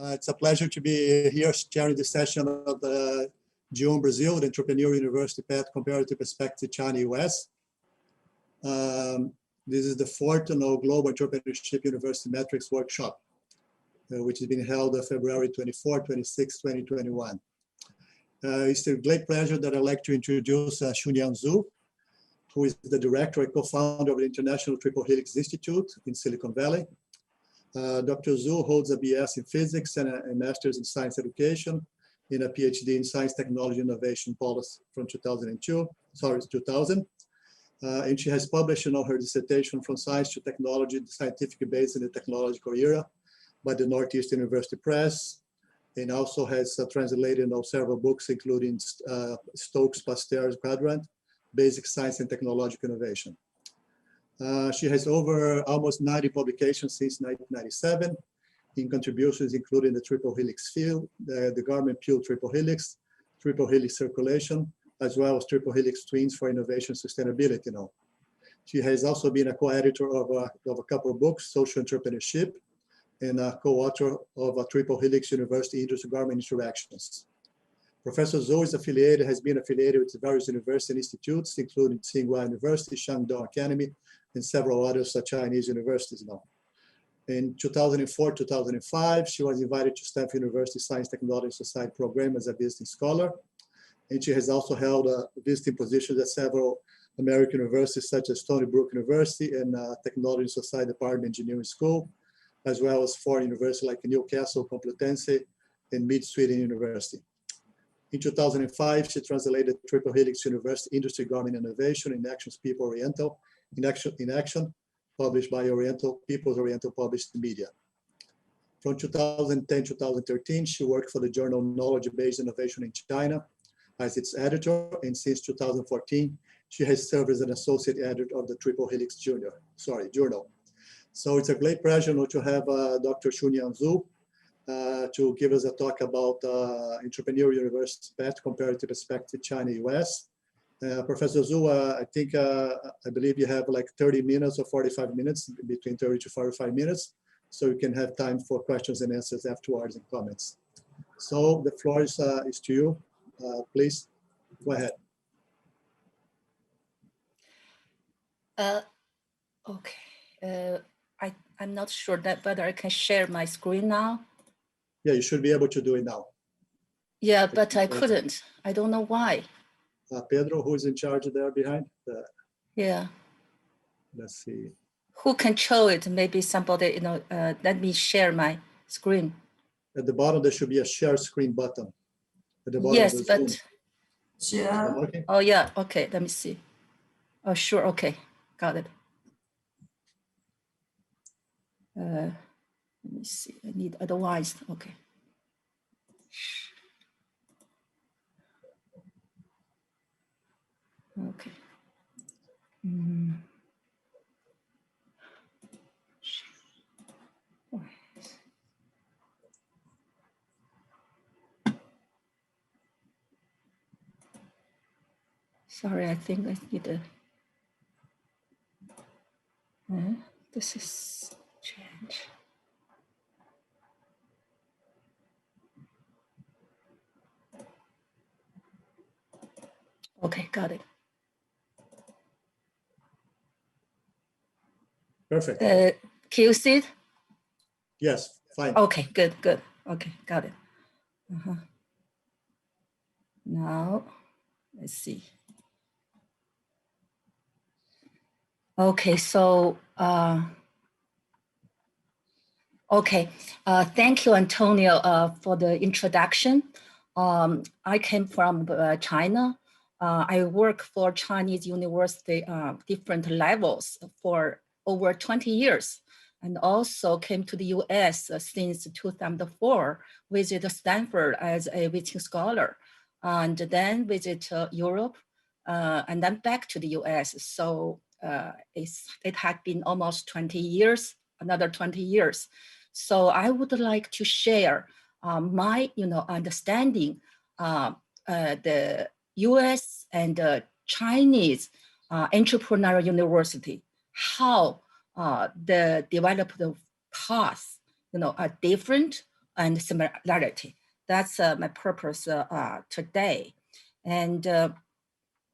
It's a pleasure to be here sharing this session of the June Brazil, the Entrepreneur University Path Comparative Perspective China US. This is the fourth Global Entrepreneurship University Metrics Workshop, which is being held on February 24, 26, 2021. It's a great pleasure that I'd like to introduce Chunyan Zhou, who is the director and co-founder of the International Triple Helix Institute in Silicon Valley. Dr. Zhou holds a BS in physics and a master's in science education, and a PhD in science, technology, innovation policy from 2000. And she has published her dissertation From Science to Technology, the Scientific Base in the Technological Era by the Northeast University Press, and also has translated several books, including Stokes Pasteur's Quadrant, Basic Science and Technological Innovation. She has over almost 90 publications since 1997 in contributions including the triple helix field, the Garmin-Pugh triple helix circulation, as well as triple helix twins for innovation sustainability now. She has also been a co-editor of a couple of books, Social Entrepreneurship, and a co-author of a triple helix university industry Garmin interactions. Professor Zhou has been affiliated with various universities and institutes, including Tsinghua University, Shandong Academy, and several other Chinese universities now. In 2004-2005, she was invited to Stanford University Science, Technology, and Society program as a visiting scholar. And she has also held visiting positions at several American universities, such as Stony Brook University and Technology and Society Department Engineering School, as well as foreign universities like Newcastle, Complutense, and Mid-Sweden University. In 2005, she translated Triple Helix University Industry Garmin Innovation in Actions People Oriental, in Action, published by People's Oriental Published Media. From 2010-2013, she worked for the journal Knowledge-Based Innovation in China as its editor, and since 2014, she has served as an associate editor of the Triple Helix Journal. So it's a great pleasure to have Dr. Chunyan Zhou to give us a talk about Entrepreneur University Path Comparative Perspective China-US. Professor Zhou, I believe you have like 30 minutes or 45 minutes, between 30 to 45 minutes, so you can have time for questions and answers afterwards and comments. So the floor is to you. Please, go ahead. Okay. I'm not sure whether I can share my screen now. Yeah, you should be able to do it now. Yeah, but I couldn't. I don't know why. Pedro, who's in charge there behind? Yeah. Let's see. Who control it? Maybe somebody, let me share my screen. At the bottom, there should be a share screen button. At the bottom yes, of the but. Zoom. Yeah. Oh, yeah. Okay, let me see. Oh, sure. Okay, got it. Let me see. I need advice. Okay. Okay. Sorry, I think I need a. This is change. Okay, got it. Perfect. Can you see it? Yes, fine. Okay, good. Okay, got it. Now, let's see. Okay, so, thank you, Antonio, for the introduction. I came from China. I work for Chinese university, different levels for over 20 years, and also came to the US since 2004, visited Stanford as a visiting scholar, and then visit Europe, and then back to the US. So it had been almost 20 years, another 20 years. So I would like to share my understanding the US and Chinese entrepreneurial university, how the developed paths are different and similarity. That's my purpose today. And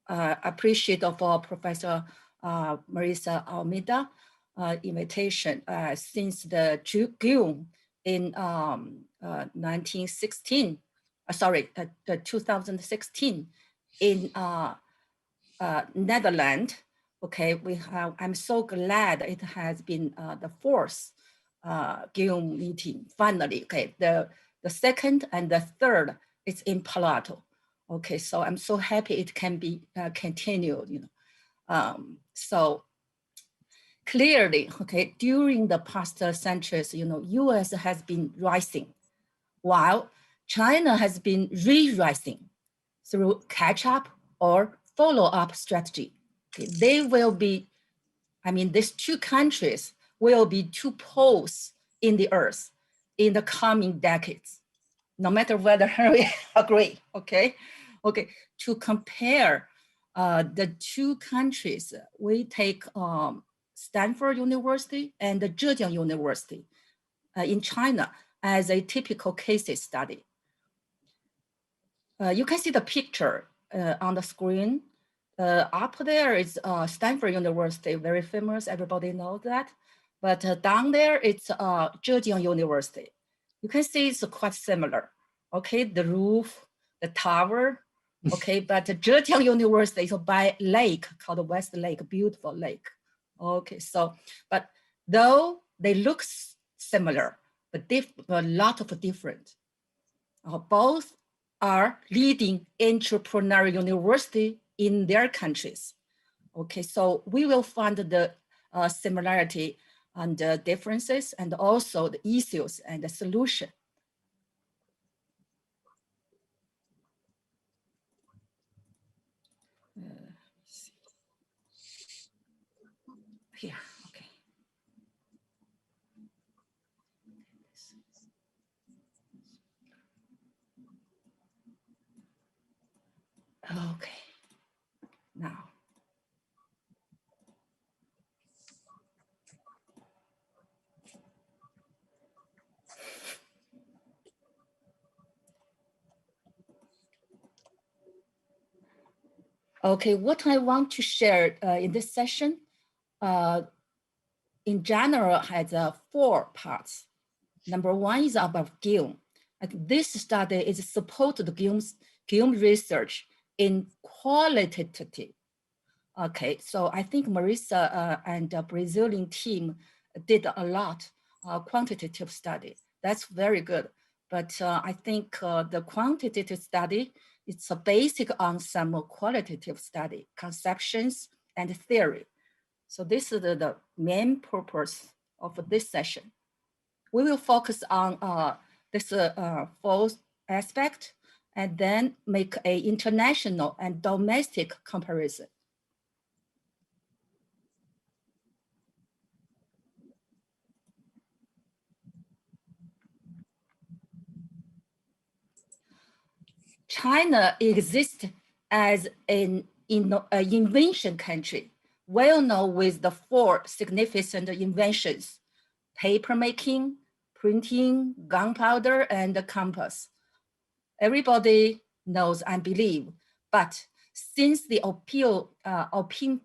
appreciate of Professor Marisa Almeida invitation since the June in 2016 in Netherlands. Okay, I'm so glad it has been the fourth GIUM meeting finally. Okay, the second and the third is in Palo Alto. Okay, so I'm so happy it can be continued. So clearly, okay, during the past centuries, U.S. has been rising, while China has been re-rising through catch-up or follow-up strategy. Okay, they will be, these two countries will be two poles in the earth in the coming decades, no matter whether we agree, okay? Okay, to compare the two countries, we take Stanford University and the Zhejiang University in China as a typical case study. You can see the picture on the screen. Up there is Stanford University, very famous, everybody knows that. But down there, it's Georgian University. You can see it's quite similar. Okay, the roof, the tower, okay, but Georgian University is by lake called West Lake, beautiful lake. Okay, so, but though they look similar, but a lot of different. Both are leading entrepreneurial university in their countries. Okay, so we will find the similarity and the differences and also the issues and the solution. Here, okay. Okay, now. Okay, what I want to share in this session, in general, has 4 parts. Number 1 is about GIUM. This study is supported GIUM research in qualitative. Okay, so I think Marisa and the Brazilian team did a lot quantitative study. That's very good. But I think the quantitative study, it's a basic on some qualitative study, conceptions and theory. So this is the main purpose of this session. We will focus on this 4th aspect and then make an international and domestic comparison. China exists as an invention country, well known with the 4 significant inventions: paper making, printing, gunpowder, and the compass. Everybody knows and believe, but since the Opium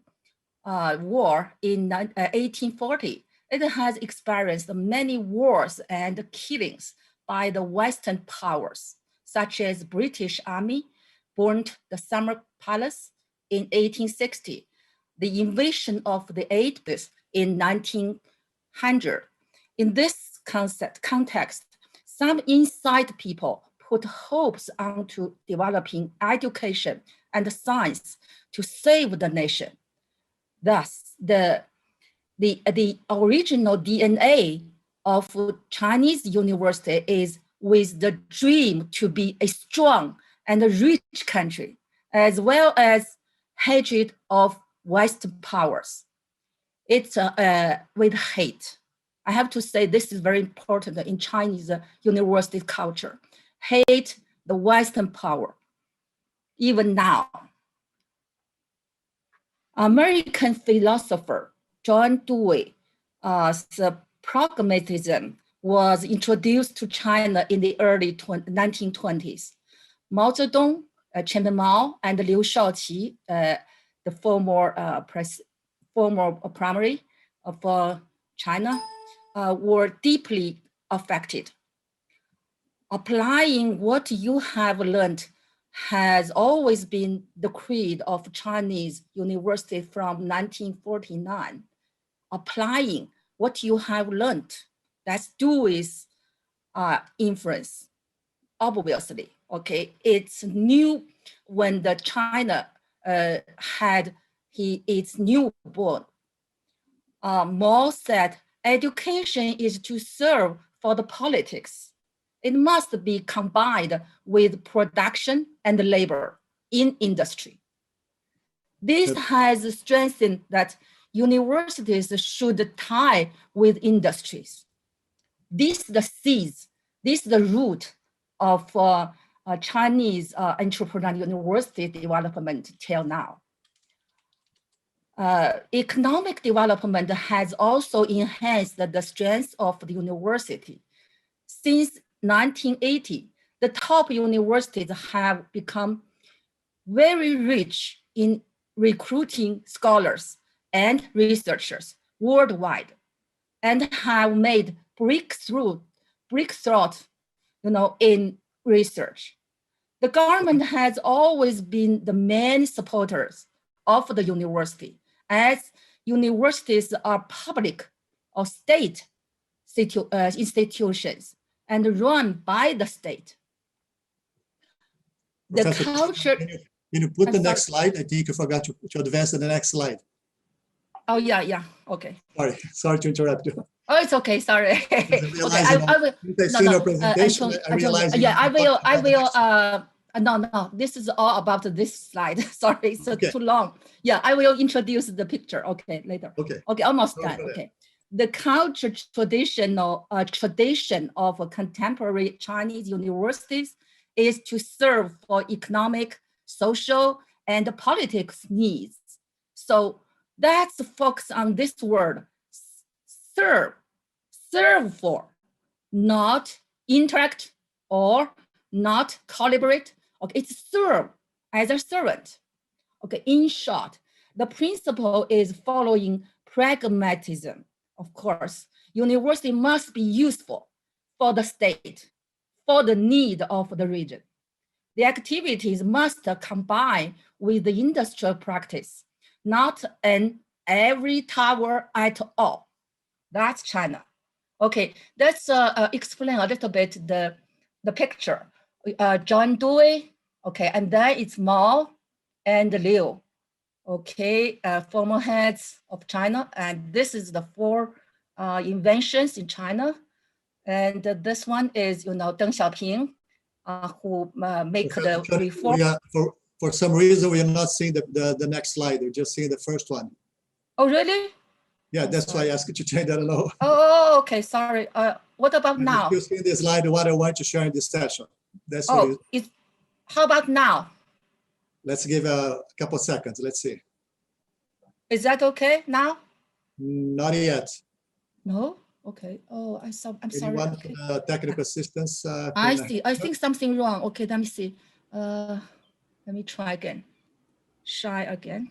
War in 1840, it has experienced many wars and killings by the Western powers, such as British Army burned the Summer Palace in 1860, the invasion of the 80s in 1900. In this context, some inside people put hopes onto developing education and science to save the nation. Thus, the original DNA of Chinese university is with the dream to be a strong and a rich country, as well as hatred of Western powers. It's with hate. I have to say this is very important in Chinese university culture. Hate the Western power, even now. American philosopher John Dewey's pragmatism was introduced to China in the early 1920s. Mao Zedong, Chairman Mao, and Liu Shaoqi, the former primary of China, were deeply affected. Applying what you have learned has always been the creed of Chinese university from 1949. Applying what you have learned, that's Dewey's influence, obviously, okay? It's new when the China had its newborn. Mao said, education is to serve for the politics. It must be combined with production and labor in industry. This has strengthened that universities should tie with industries. This is the seeds, this is the root of Chinese entrepreneurial university development till now. Economic development has also enhanced the strength of the university. Since 1980, the top universities have become very rich in recruiting scholars and researchers worldwide, and have made breakthroughs, in research. The government has always been the main supporters of the university, as universities are public or state institutions and run by the state. The Professor, culture. Can you put the next slide? I think you forgot to advance to the next slide. Oh, yeah, okay. Sorry to interrupt you. Oh, it's okay, sorry. Okay, I will. No, presentation, no, this is all about this slide. Sorry, it's too long. Yeah, I will introduce the picture, okay, later. Okay, almost done, okay. The culture tradition of contemporary Chinese universities is to serve for economic, social, and politics needs. So that's focus on this word, serve for, not interact or not collaborate. Okay, it's serve as a servant. Okay, in short, the principle is following pragmatism. Of course, university must be useful for the state, for the need of the region. The activities must combine with the industrial practice, not an every tower at all. That's China. Okay, let's explain a little bit the picture. John Dewey, okay, and then it's Mao and Liu. Okay, former heads of China, and this is the four inventions in China, and this one is Deng Xiaoping, who make the reform. For some reason, we are not seeing the next slide. We're just seeing the first one. Oh, really? Yeah, that's why I asked you to change that. I don't know. Oh, okay, sorry. What about now? You're seeing this slide. What I want to share in this session. That's how about now? Let's give a couple seconds. Let's see. Is that okay now? Not yet. No? Okay. Oh, I'm sorry. Anyone okay. Technical assistance? I see. I think something wrong. Okay, let me see. Let me try again. Try again.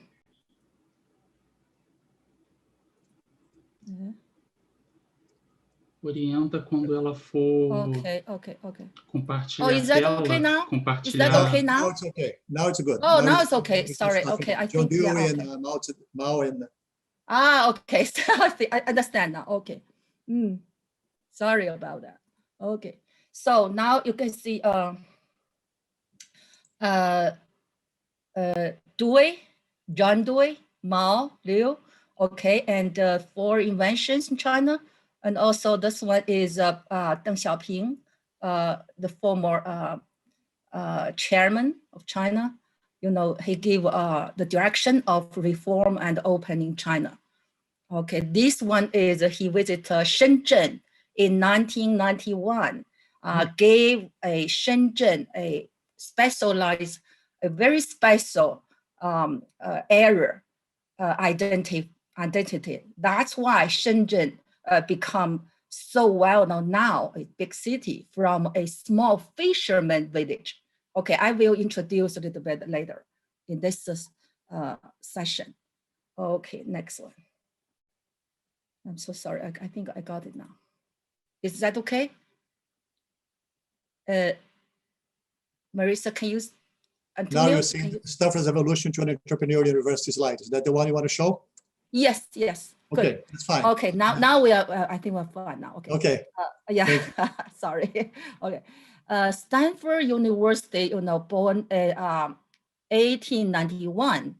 Orienta quando ela for compartilhar is that tela, okay now? compartilhar. Is that okay now? Now it's okay. Now it's good. Oh, now it's okay. Sorry. Okay, I think John Dewey and Mao and. Okay. So I understand now. Okay. Sorry about that. Okay. So now you can see Dewey, John Dewey, Mao, Liu. Okay, and four inventions in China. And also this one is Deng Xiaoping, the former chairman of China. He gave the direction of reform and opening China. Okay, this one is he visited Shenzhen in 1991, gave a Shenzhen a specialized, a very special area identity. That's why Shenzhen become so well known now, a big city from a small fisherman village. Okay, I will introduce a little bit later in this session. Okay, next one. I'm so sorry, I think I got it now. Is that okay? Marissa, can you? Antonio, now you're seeing Stanford's evolution to an entrepreneurial university slide. Is that the one you want to show? Yes, yes. Okay, good. that's fine. Okay, now we are, I think we're fine now. Okay. Okay. Yeah, sorry. Okay. Stanford University, born in 1891.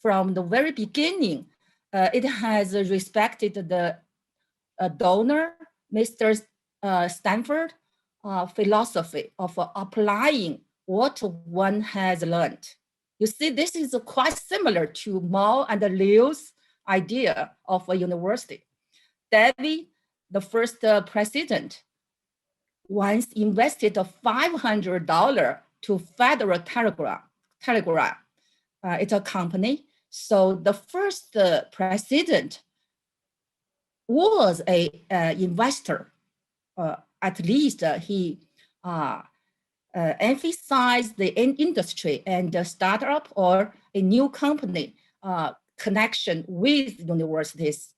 From the very beginning, it has respected the donor, Mr. Stanford, philosophy of applying what one has learned. You see, this is quite similar to Mao and Liu's idea of a university. Davy, the first president, once invested $500 to Federal Telegraph. It's a company. So the first president was a investor. At least he emphasized the industry and the startup or a new company connection with universities'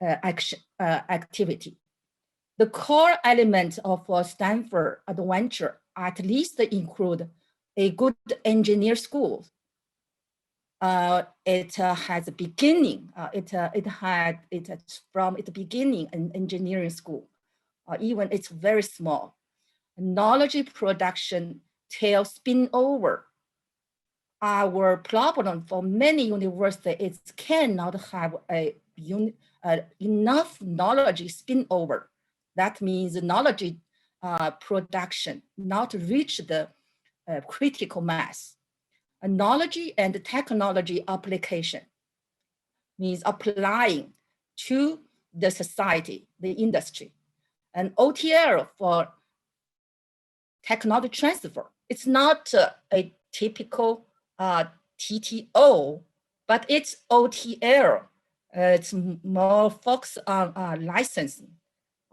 activity. The core elements of Stanford adventure at least include a good engineer school. It has a beginning. It had from its beginning an engineering school. Even it's very small. Knowledge production till spin over. Our problem for many universities is cannot have enough knowledge spin over. That means knowledge production not reach the critical mass. Knowledge and technology application means applying to the society, the industry. And OTL for technology transfer. It's not a typical TTO, but it's OTL. It's more focused on licensing.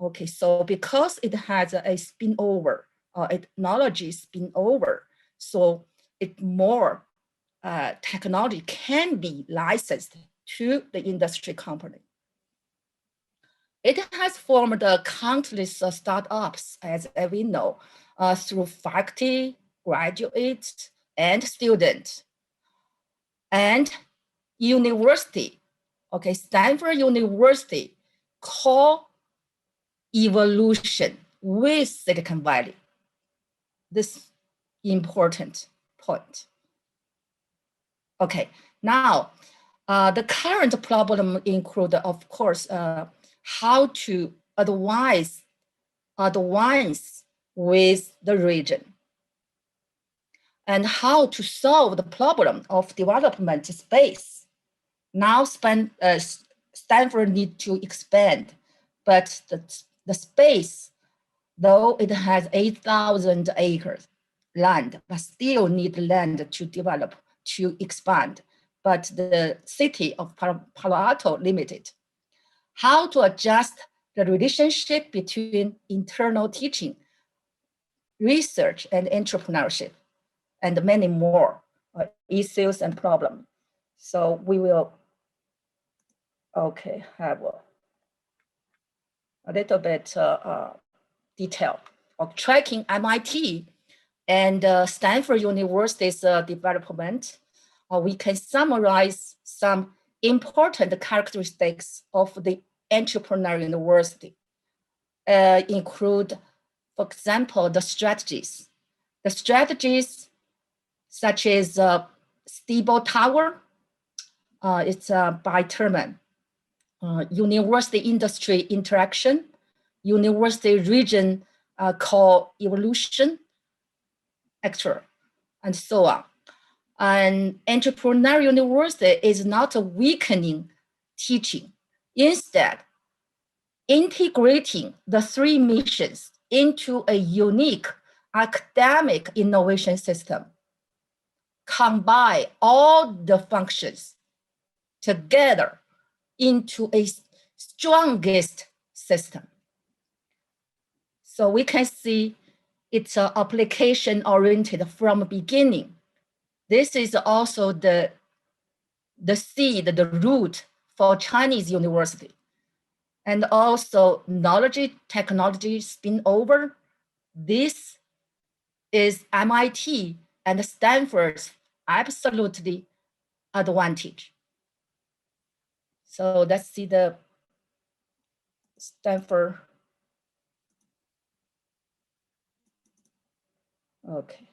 Okay, so because it has a spin-over, technology spin-over, so it more technology can be licensed to the industry company. It has formed countless startups, as we know, through faculty, graduates, and students. And university, okay, Stanford University co-evolution with Silicon Valley. This important point. Okay, now the current problem include, of course, how to advance with the region and how to solve the problem of development space. Now Stanford need to expand, but the space, though it has 8,000 acres land, but still need land to develop, to expand. But the city of Palo Alto limited. How to adjust the relationship between internal teaching, research, and entrepreneurship, and many more issues and problems. So we will, okay, have a little bit detail of tracking MIT and Stanford University's development. We can summarize some important characteristics of the entrepreneurial university, include, for example, the strategies. The strategies such as stable tower, it's by term, university industry interaction, university region co-evolution, etc., and so on. An entrepreneurial university is not a weakening teaching. Instead, integrating the three missions into a unique academic innovation system, combine all the functions together into a strongest system. So we can see it's application oriented from the beginning. This is also the seed, the root for Chinese university. And also knowledge, technology spin over. This is MIT and Stanford's absolutely advantage. So let's see the Stanford. Okay.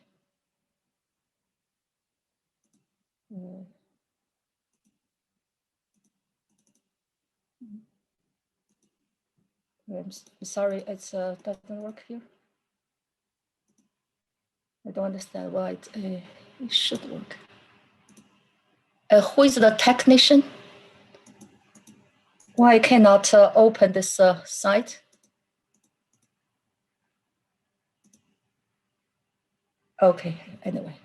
I'm sorry, it doesn't work here. I don't understand why it should work. Who is the technician? Why I cannot open this site? Okay, anyway.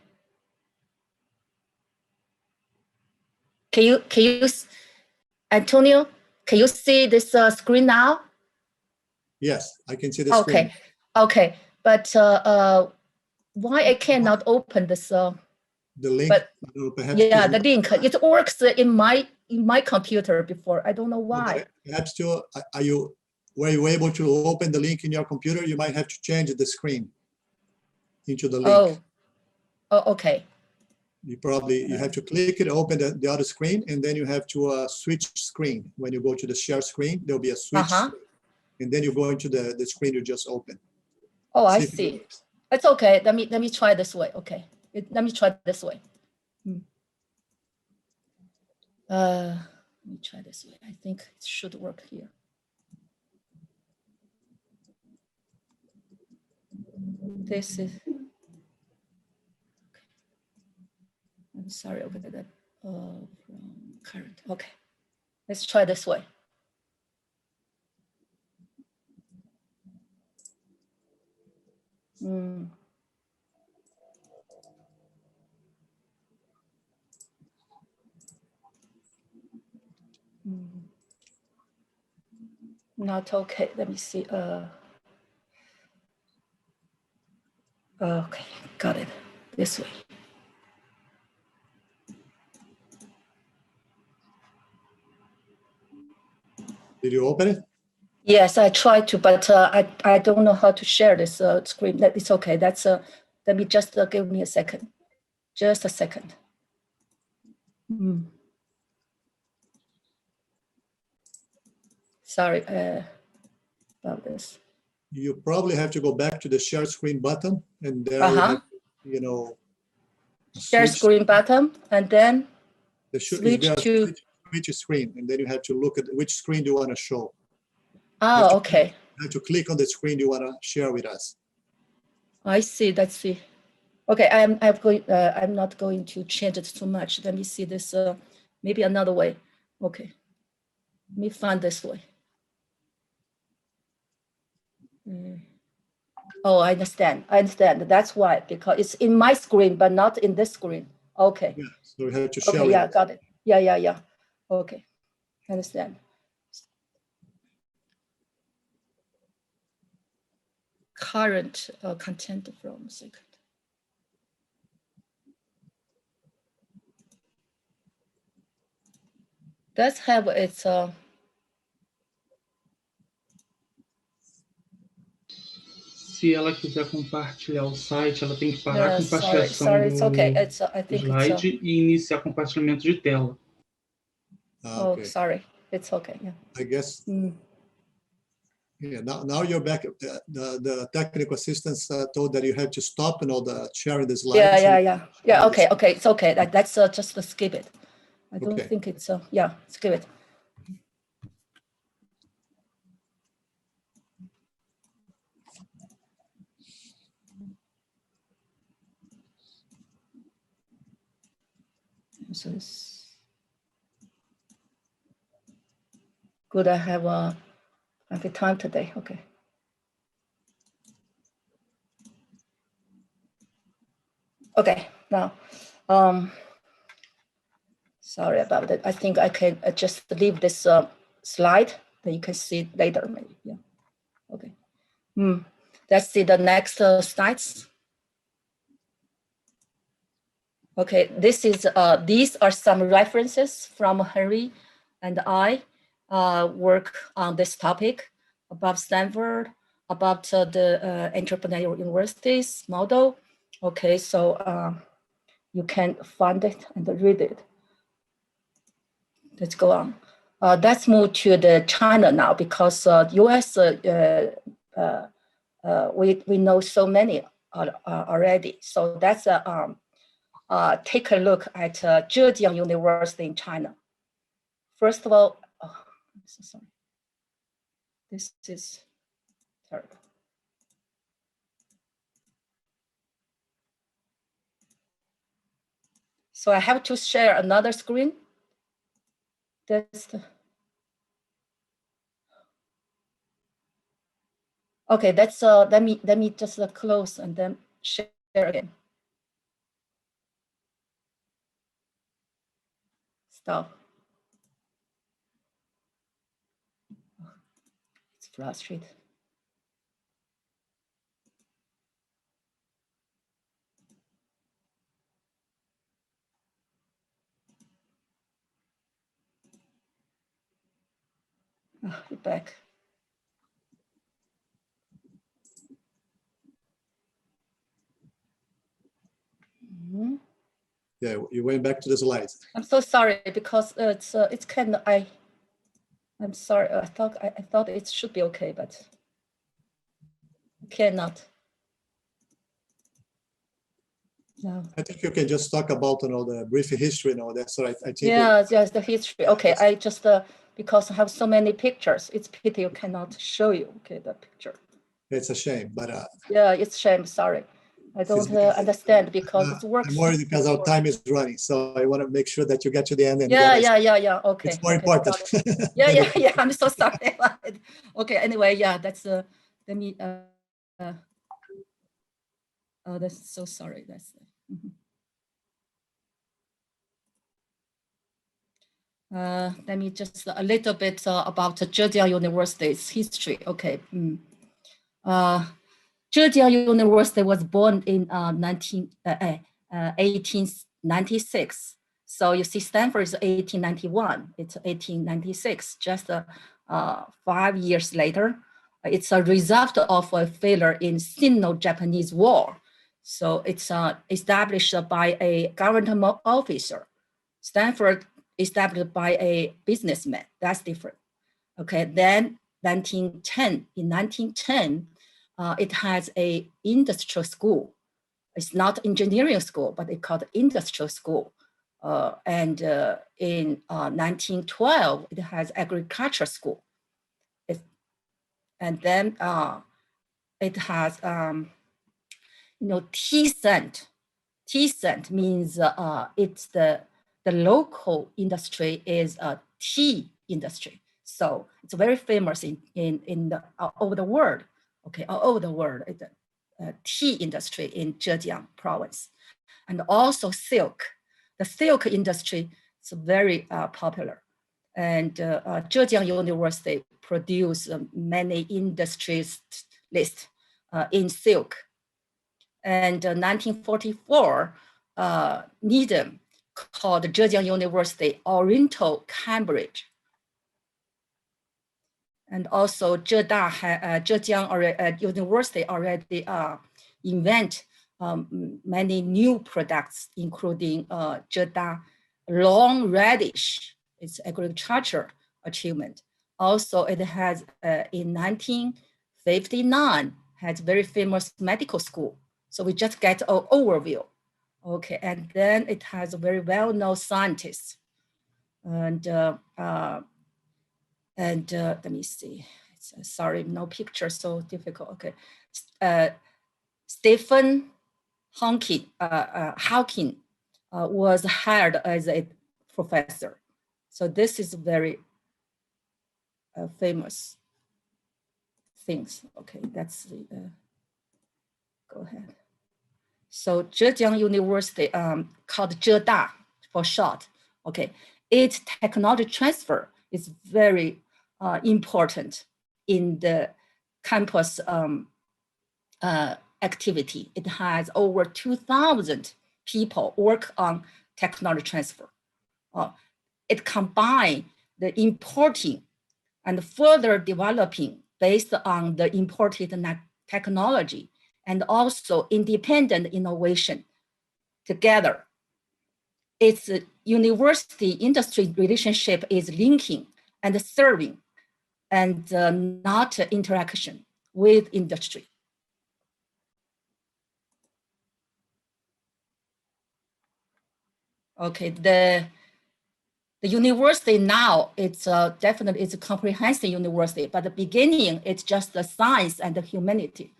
Can you, Antonio, can you see this screen now? Yes, I can see the screen. Okay, but why I cannot open this? The link, but, perhaps yeah, the link. It works in my computer before. I don't know why. Perhaps were you able to open the link in your computer? You might have to change the screen into the link. Oh, okay. You have to click it, open the other screen, and then you have to switch screen. When you go to the share screen, there'll be a switch, and then you go into the screen you just opened. Oh, I see. It's okay. Let me try this way. Okay, let me try this way. Let me try this way. I think it should work here. This is. I'm sorry over that. From current. Okay, let's try this way. Not okay. Let me see. Okay, got it. This way. Did you open it? Yes, I tried to, but I don't know how to share this screen. It's okay. That's let me just give me a second. Just a second. Sorry about this. You probably have to go back to the share screen button, and there you have, share screen button, and then switch screen, and then you have to look at which screen do you want to show. Oh, okay. You have to click on the screen you want to share with us. I see. Let's see. Okay, I'm not going to change it too much. Let me see this. Maybe another way. Okay. Let me find this way. Oh, I understand. That's why, because it's in my screen, but not in this screen. Okay. Yeah, so we have to share. Okay, yeah, got it. Yeah. Okay, I understand. Current content from second. Let's have its. Se ela quiser compartilhar o site, ela tem que parar a compartilhação it's okay. I think slide e iniciar compartilhamento de tela. Okay. Oh, sorry. It's okay. Yeah. I guess. Yeah. Now you're back. The technical assistants told that you have to stop the sharing the slides. Yeah. Okay. It's okay. That's just skip it. I don't think it's skip it. So it's good. I have a time today. Okay. Okay. Now, sorry about it. I think I can just leave this slide that you can see later. Maybe. Yeah. Okay. let's see the next slides. Okay, these are some references from Henry and I work on this topic about Stanford, about the entrepreneurial universities model. Okay, so you can find it and read it. Let's go on. Let's move to the China now, because US, we know so many already. So that's take a look at Zhejiang University in China. First of all, I'm so sorry. This is terrible. So I have to share another screen. That's the, okay, that's let me just close and then share again. Stop. It's frustrating. You're back. Mm-hmm. Yeah, you went back to the slides. I'm so sorry, because it's kind of I'm sorry. I thought it should be okay, but cannot. No. I think you can just talk about the brief history. That's what I think. Yeah, just the history. Okay, I just because I have so many pictures, it's pity you cannot show you. Okay, the picture. It's a shame, but yeah, it's a shame. Sorry, I don't understand because it works. I'm worried because our time is running, so I want to make sure that you get to the end. And yeah. Okay, it's more okay, important. yeah. I'm so sorry. Okay, anyway, yeah, that's let me. Oh, that's so sorry. That's. Let me just a little bit about Zhejiang University's history. Okay. Zhejiang University was born in 1896. So you see Stanford is 1891. It's 1896, just 5 years later. It's a result of a failure in Sino-Japanese War. So it's established by a government officer. Stanford established by a businessman. That's different. Okay, then in 1910, it has a industrial school. It's not engineering school, but it's called industrial school. And in 1912, it has agriculture school. And then it has, T-cent. T-cent means it's the local industry is a tea industry. So it's very famous in the all over the world. Okay, all over the world, it's a tea industry in Zhejiang province, and also silk. The silk industry is very popular, and Zhejiang University produced many industries lists in silk. And 1944, Needham called Zhejiang University Oriental Cambridge. And also Zhejiang University already invent many new products, including Zhejiang long radish. It's agriculture achievement. Also, it has in 1959 has very famous medical school. So we just get an overview. Okay, and then it has a very well-known scientists. And let me see. Sorry, no picture, so difficult. Okay, Stephen Hawking was hired as a professor. So this is very famous things. Okay, that's the. Go ahead. So Zhejiang University, called Zheda for short. Okay, its technology transfer is very important in the campus activity. It has over 2,000 people work on technology transfer. It combines the importing and further developing based on the imported technology and also independent innovation together. Its university-industry relationship is linking and serving and not interaction with industry. Okay, the university now, it's definitely, it's a comprehensive university, but the beginning, it's just the science and the humanity.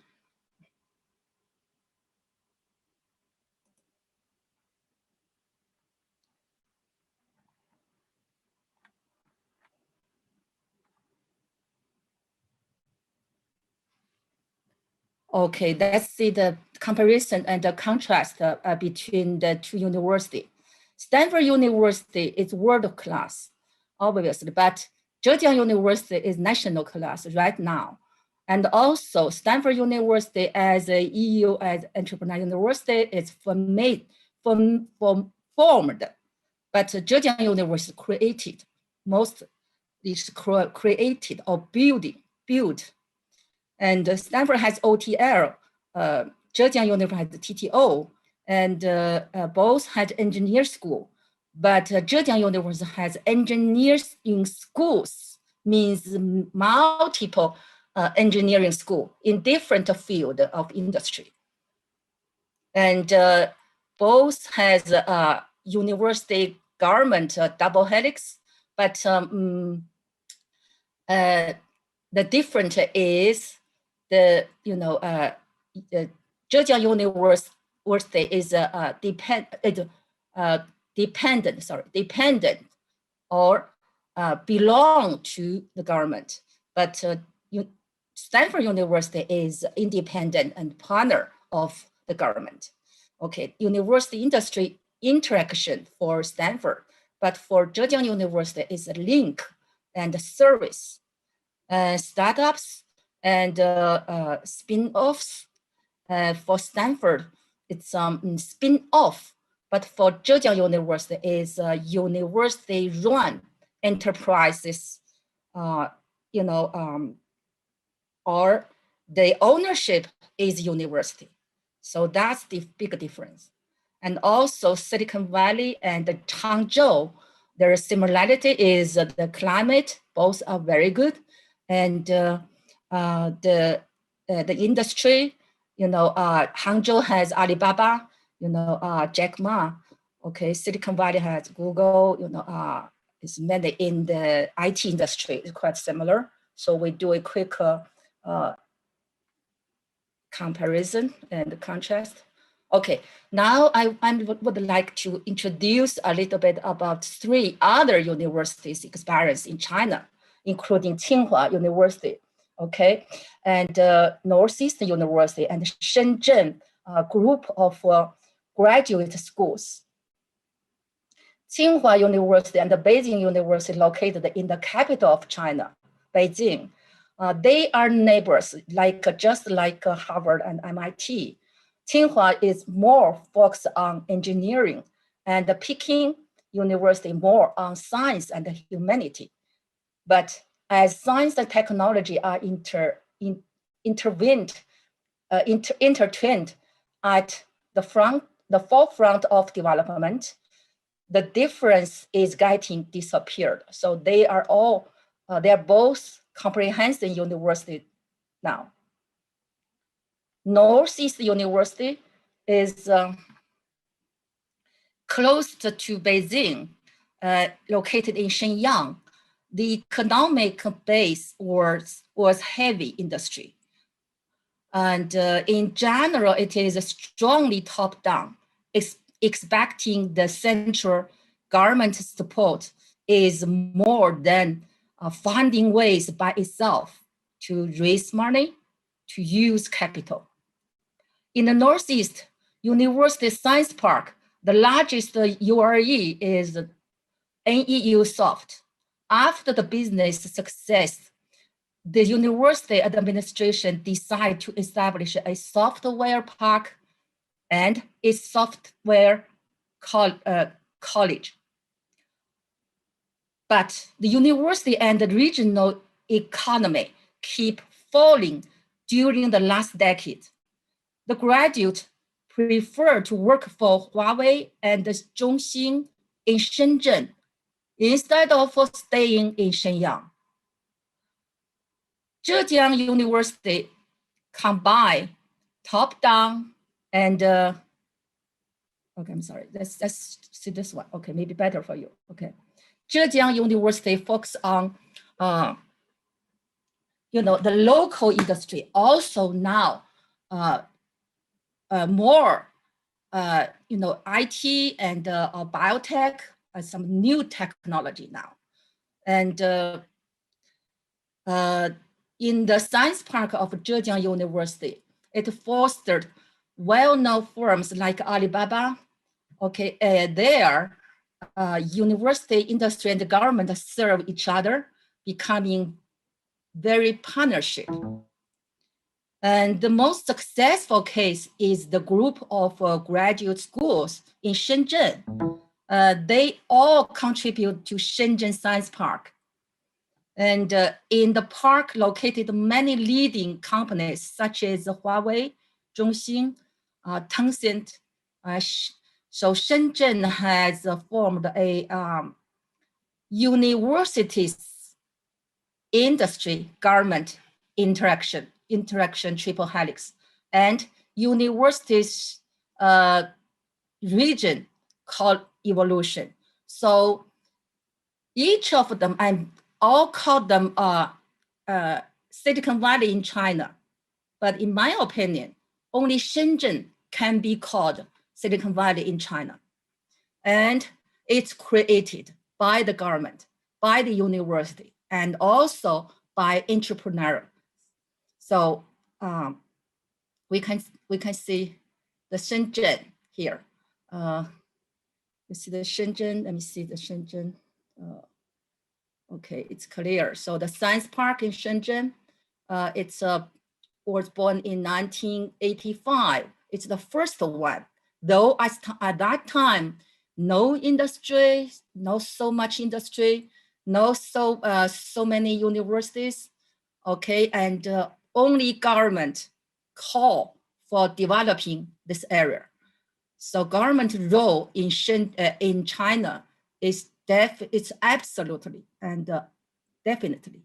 Okay, let's see the comparison and the contrast between the two universities. Stanford University is world class, obviously, but Georgian University is national class right now. And also Stanford University as a EU as entrepreneur university is formed, but Georgian University created, most is created or built. And Stanford has OTL, Georgian University has TTO, and both had engineer school. But Georgian University has engineers in schools, means multiple engineering school in different field of industry. And both has university government double helix, but the difference is the Georgian University is dependent or belong to the government, but Stanford University is independent and partner of the government. Okay, university industry interaction for Stanford, but for Georgian University is a link and a service. Startups and spin-offs. For Stanford, it's spin-off, but for Georgian University is university-run enterprises, or the ownership is university. So that's the big difference. And also Silicon Valley and Hangzhou, their similarity is the climate, both are very good. And the industry, Hangzhou has Alibaba, Jack Ma. Okay, Silicon Valley has Google, it's mainly in the IT industry, it's quite similar. So we do a quick comparison and contrast. Okay, now I would like to introduce a little bit about 3 other universities' experience in China, including Tsinghua University, okay, and Northeastern University and Shenzhen group of graduate schools. Tsinghua University and the Beijing University located in the capital of China, Beijing. They are neighbors, just like Harvard and MIT. Tsinghua is more focused on engineering, and the Peking University more on science and humanity. But as science and technology are intertwined at the forefront of development, the difference is getting disappeared. So they are both comprehensive university now. Northeast University is close to Beijing, located in Shenyang. The economic base was heavy industry. And in general, it is strongly top-down, expecting the central government support is more than finding ways by itself to raise money, to use capital. In the Northeast, University Science Park, the largest URE is NEU Soft. After the business success, the university administration decided to establish a software park and a software college. But the university and the regional economy keep falling during the last decade. The graduates prefer to work for Huawei and Zhongxin in Shenzhen instead of staying in Shenyang. Zhejiang University combine top-down and, okay, I'm sorry, let's see this one. Okay, maybe better for you, okay. Zhejiang University focus on, the local industry, also now more, IT and biotech, some new technology now. And in the science park of Zhejiang University, it fostered well-known firms like Alibaba. Okay, there, university, industry, and the government serve each other, becoming very partnership. And the most successful case is the group of graduate schools in Shenzhen. They all contribute to Shenzhen Science Park. And in the park located many leading companies such as Huawei, Zhongxin, Tencent. So Shenzhen has formed a universities, industry, government interaction triple helix, and universities region called evolution. So each of them, I all call them Silicon Valley in China. But in my opinion, only Shenzhen can be called Silicon Valley in China. And it's created by the government, by the university, and also by entrepreneurs. So we can see the Shenzhen here. You see the Shenzhen, let me see the Shenzhen. Okay, it's clear. So the science park in Shenzhen, it's was born in 1985. It's the first one, though at that time, no industry, not so much industry, no so many universities, okay, and only government call for developing this area. So government role in China is it's absolutely and definitely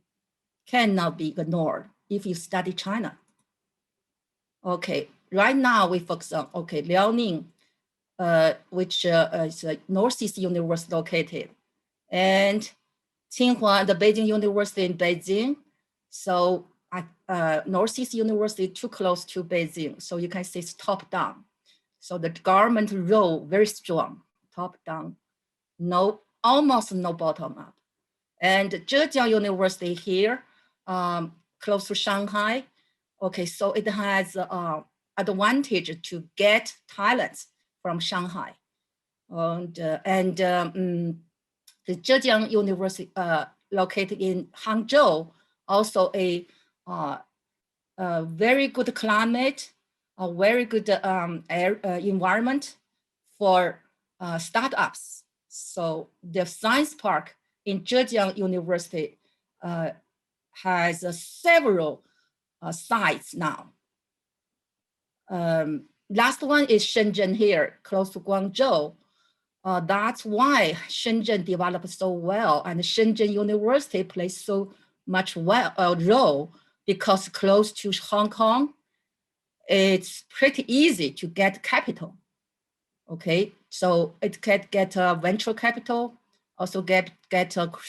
cannot be ignored if you study China. Okay, right now we focus on, okay, Liaoning, which is a Northeast University located, and Tsinghua, the Beijing University in Beijing. So Northeast University too close to Beijing. So you can see it's top down. So the government role very strong, top down, almost no bottom up. And Zhejiang University here, close to Shanghai. Okay, so it has advantage to get talents from Shanghai. And the Zhejiang University located in Hangzhou, also a very good climate, a very good environment for startups. So the science park in Zhejiang University has several sites now. Last one is Shenzhen here, close to Guangzhou. That's why Shenzhen developed so well, and Shenzhen University plays so much role because close to Hong Kong, it's pretty easy to get capital. Okay, so it can get venture capital, also get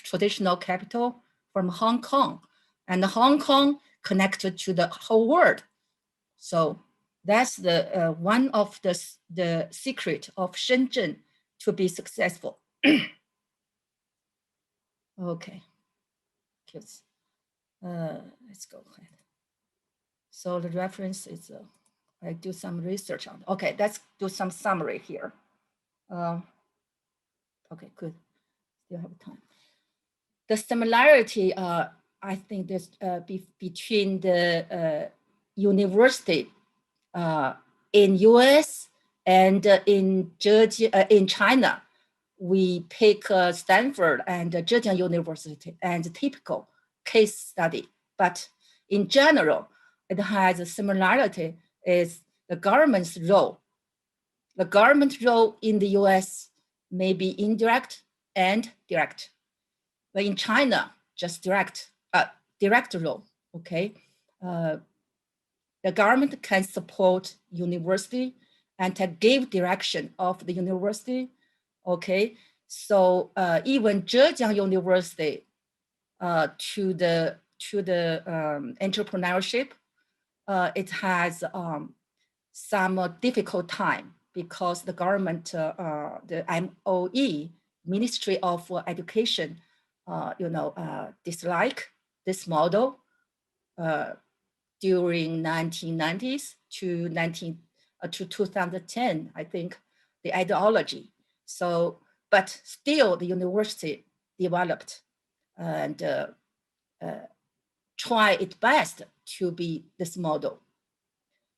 traditional capital from Hong Kong, and Hong Kong connected to the whole world. So that's the one of the secret of Shenzhen to be successful. Okay, let's go ahead. So the reference is, I do some research on, okay, let's do some summary here. Okay, good, still have time. The similarity I think this between the university in US and in Georgia, in China, we pick Stanford and Georgian University and typical case study. But in general, it has a similarity is the government's role. The government role in the US may be indirect and direct. But in China, just direct role, okay? The government can support university and to give direction of the university, okay? So even Georgian University to the entrepreneurship, it has some difficult time because the government, the MOE, Ministry of Education, dislike this model during 1990s to 2010, I think, the ideology. So, but still the university developed and try its best to be this model.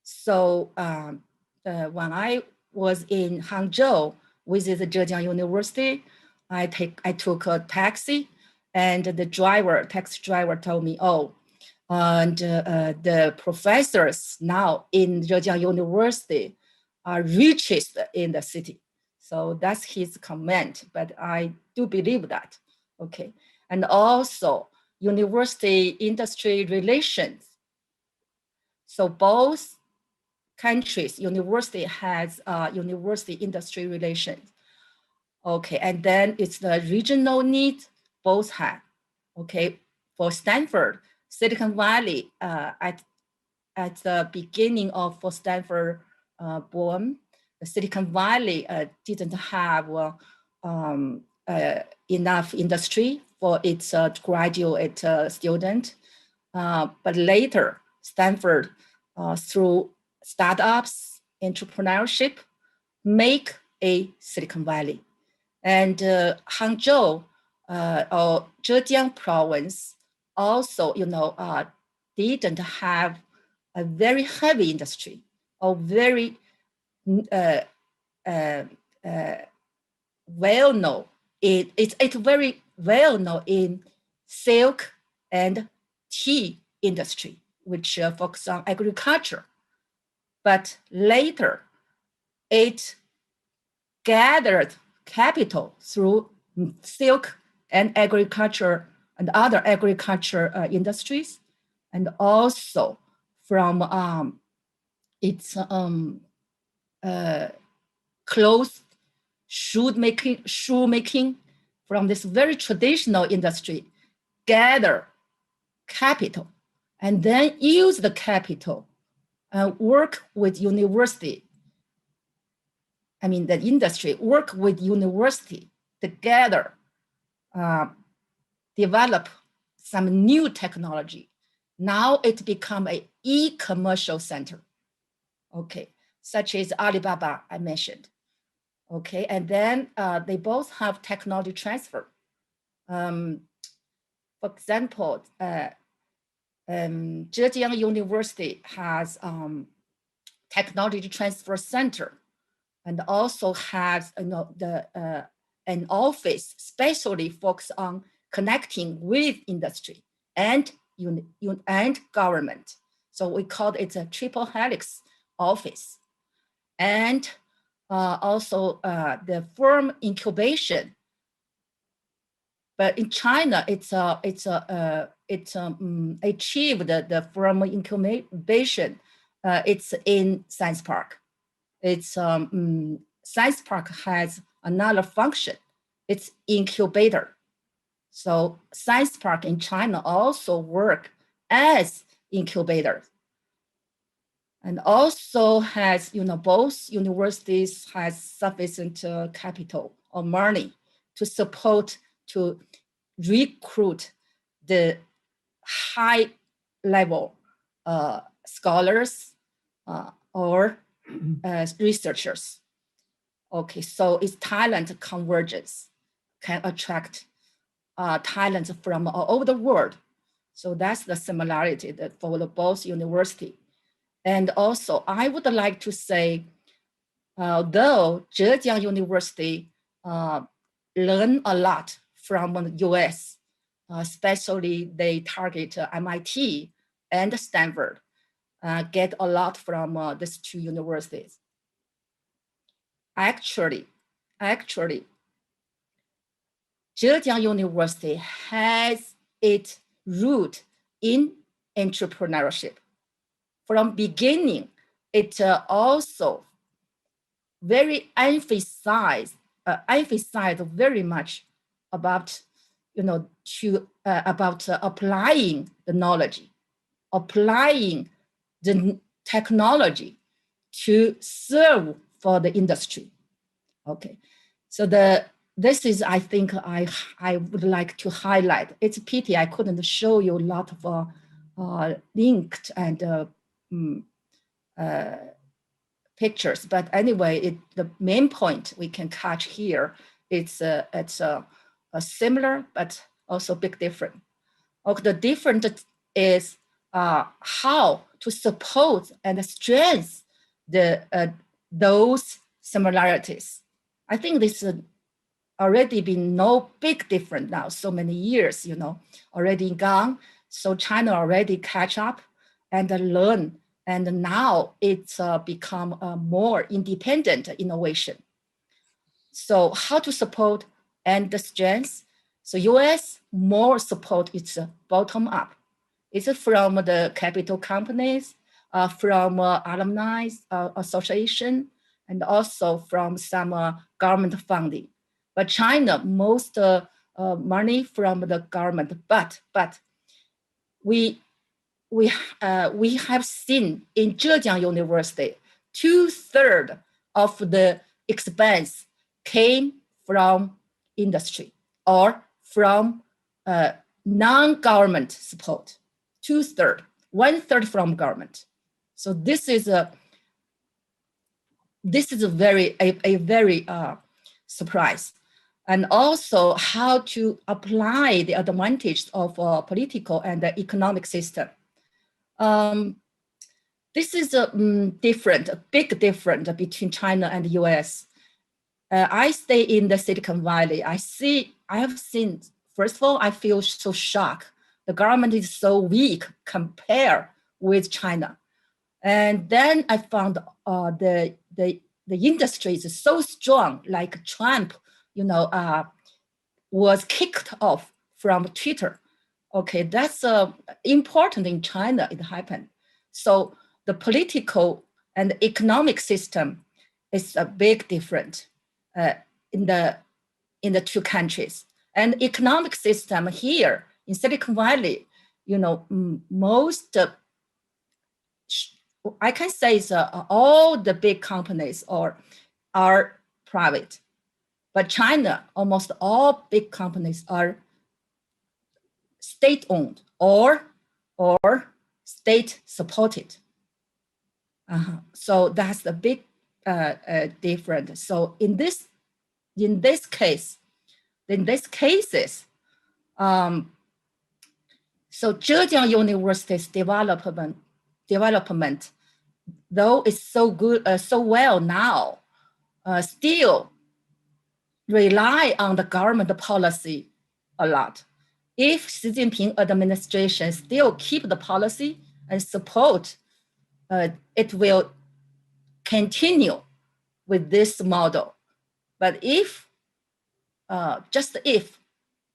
So when I was in Hangzhou, visit the Zhejiang University, I took a taxi, and the taxi driver told me, oh, and the professors now in Zhejiang University are richest in the city. So that's his comment, but I do believe that, okay. And also university industry relations. So both countries, university has university industry relations. Okay, and then it's the regional need, both have. Okay, for Stanford, Silicon Valley, at the beginning of Stanford boom, the Silicon Valley didn't have enough industry for its graduate student. But later, Stanford, through startups, entrepreneurship, make a Silicon Valley. And Hangzhou, or Zhejiang province, also, didn't have a very heavy industry or very well known. It's very well known in silk and tea industry, which focus on agriculture. But later, it gathered capital through silk and agriculture and other agriculture industries, and also from its clothes, shoe making from this very traditional industry, gather capital, and then use the capital and work with university. I mean, the industry work with university together, develop some new technology. Now it become a e-commercial center, okay, such as Alibaba I mentioned, okay, and then they both have technology transfer. For example, Zhejiang University has technology transfer center, and also has an office specially focused on connecting with industry and government. So we called it a triple helix office. And also the firm incubation. But in China, it achieved the firm incubation. It's in Science Park. It's Science Park has another function. It's incubator. So Science Park in China also work as incubator. And also has, both universities has sufficient capital or money to support, to recruit the high level scholars or researchers. Okay, so it's talent convergence can attract talent from all over the world. So that's the similarity that for the both university. And also, I would like to say, though Zhejiang University learn a lot from the US, especially they target MIT and Stanford, get a lot from these two universities. Actually, Zhejiang University has its root in entrepreneurship. From beginning, it also very emphasized very much about, about applying the knowledge, applying the technology to serve for the industry. Okay, so this is, I think, I would like to highlight. It's a pity I couldn't show you a lot of linked and pictures, but anyway, the main point we can catch here, it's a similar but also big different. Okay, the difference is how to support and strengthen those similarities. I think this already been no big difference now, so many years, already gone. So China already catch up and learn. And now it's become a more independent innovation. So how to support and the strengths? So US more support, it's bottom up. It's from the capital companies, from alumni association, and also from some government funding. But China, most money from the government, but we have seen in Zhejiang University, 2/3 of the expense came from industry or from non-government support. 2/3, 1/3 from government. So this is a very surprise. And also how to apply the advantage of political and the economic system. This is a big difference between China and the US. I stay in the Silicon Valley. I have seen, first of all, I feel so shocked. The government is so weak compared with China. And then I found the industry is so strong, like Trump, was kicked off from Twitter. Okay, that's important in China, it happened. So the political and economic system is a big difference in the two countries. And economic system here in Silicon Valley, most, I can say all the big companies are private. But China, almost all big companies are state-owned or state-supported. So that's the big difference. So in this cases, so Zhejiang University's development, though it's so good, so well now, still rely on the government policy a lot. If Xi Jinping administration still keep the policy and support, it will continue with this model. But if, just if,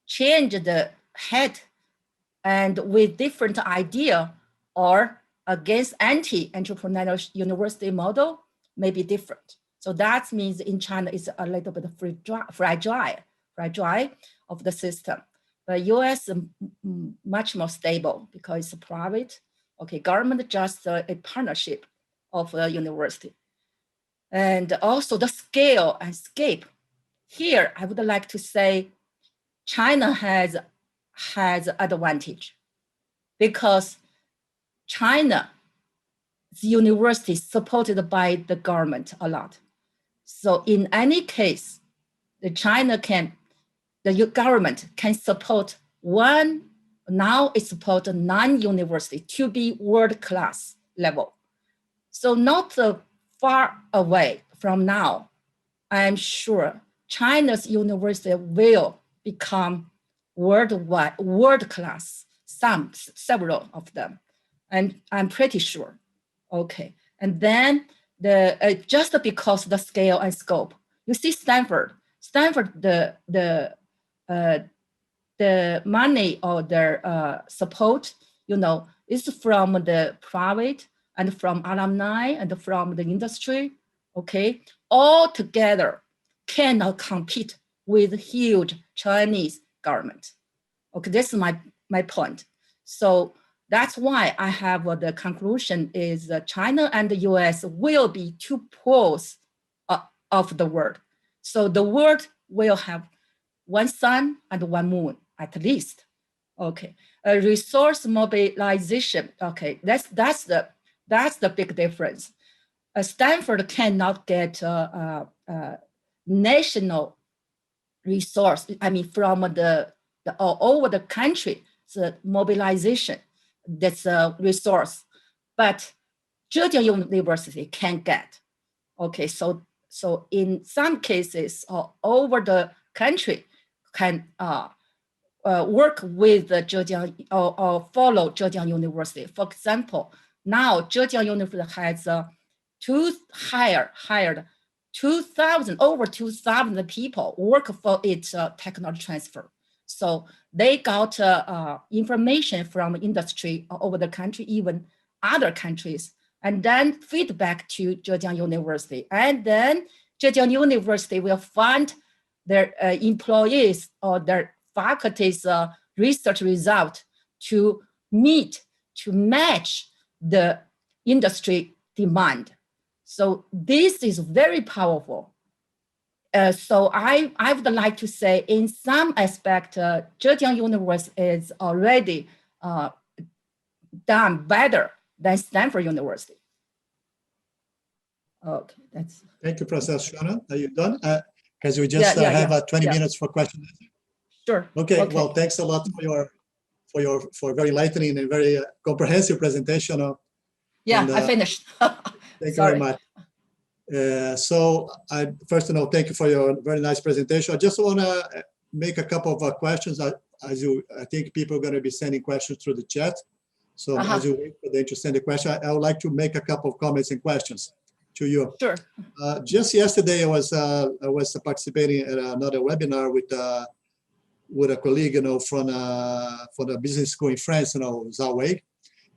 change the head and with different idea or against anti-entrepreneurial university model, may be different. So that means in China is a little bit fragile of the system. But US is much more stable because it's private. Okay, government just a partnership of the university. And also the scale and scope. Here, I would like to say China has advantage because China's university is supported by the government a lot. So in any case, the government can support one now it's supposed non-university to be world-class level. So not far away from now, I'm sure China's university will become worldwide, world-class, several of them. And I'm pretty sure, okay. And then just because the scale and scope, you see Stanford, the money or their support, is from the private and from alumni and from the industry, okay? All together cannot compete with huge Chinese government. Okay, this is my point. So that's why I have the conclusion is that China and the US will be two poles of the world. So the world will have one sun and one moon at least. Okay, resource mobilization. Okay, that's the big difference. Stanford cannot get national resource. I mean, from the all over the country, the mobilization. That's a resource, but Zhejiang University can get. Okay, so in some cases, all over the country can work with the Zhejiang or follow Zhejiang University. For example, now Zhejiang University has hired 2,000, over 2,000 people work for its technology transfer. So they got information from industry all over the country, even other countries, and then feedback to Zhejiang University. And then Zhejiang University will fund their employees or their faculty's research result to match the industry demand. So this is very powerful. So I would like to say in some aspect, Zhejiang University is already done better than Stanford University. Okay, that's. Thank you, Professor Chunyan. Are you done? Because we just have 20 minutes for questions. Sure. Okay. Well, thanks a lot for very enlightening and very comprehensive presentation. I finished. Thank you very much. So I first of all, thank you for your very nice presentation. I just want to make a couple of questions. I think people are going to be sending questions through the chat. So as you wait for them to send a question, I would like to make a couple of comments and questions to you. Sure. Just yesterday, I was participating in another webinar with a colleague, from the business school in France, Zhou,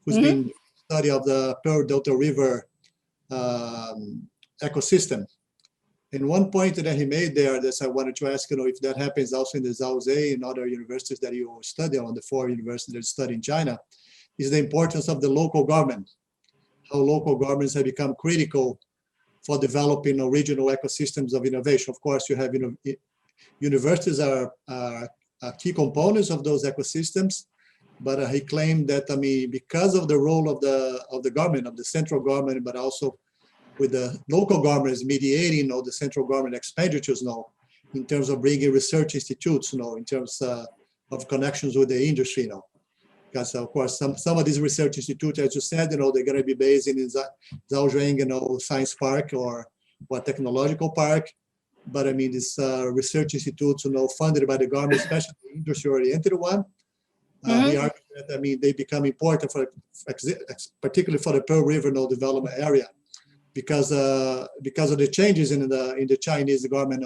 who's been study of the Pearl Delta River ecosystem. And one point that he made there that I wanted to ask, if that happens also in the Zhou and other universities that you study on, the 4 universities that you study in China, is the importance of the local government, how local governments have become critical for developing regional ecosystems of innovation. Of course, you have universities are key components of those ecosystems, but he claimed that, because of the role of the government, of the central government, but also with the local governments mediating the central government expenditures in terms of bringing research institutes, in terms of connections with the industry, because of course some of these research institutes, as you said, they're going to be based in Zhaozheng, Science Park or Technological Park. But these research institutes, funded by the government, especially the industry-oriented one, they argue that they become important particularly for the Pearl River development area, because of the changes in the Chinese government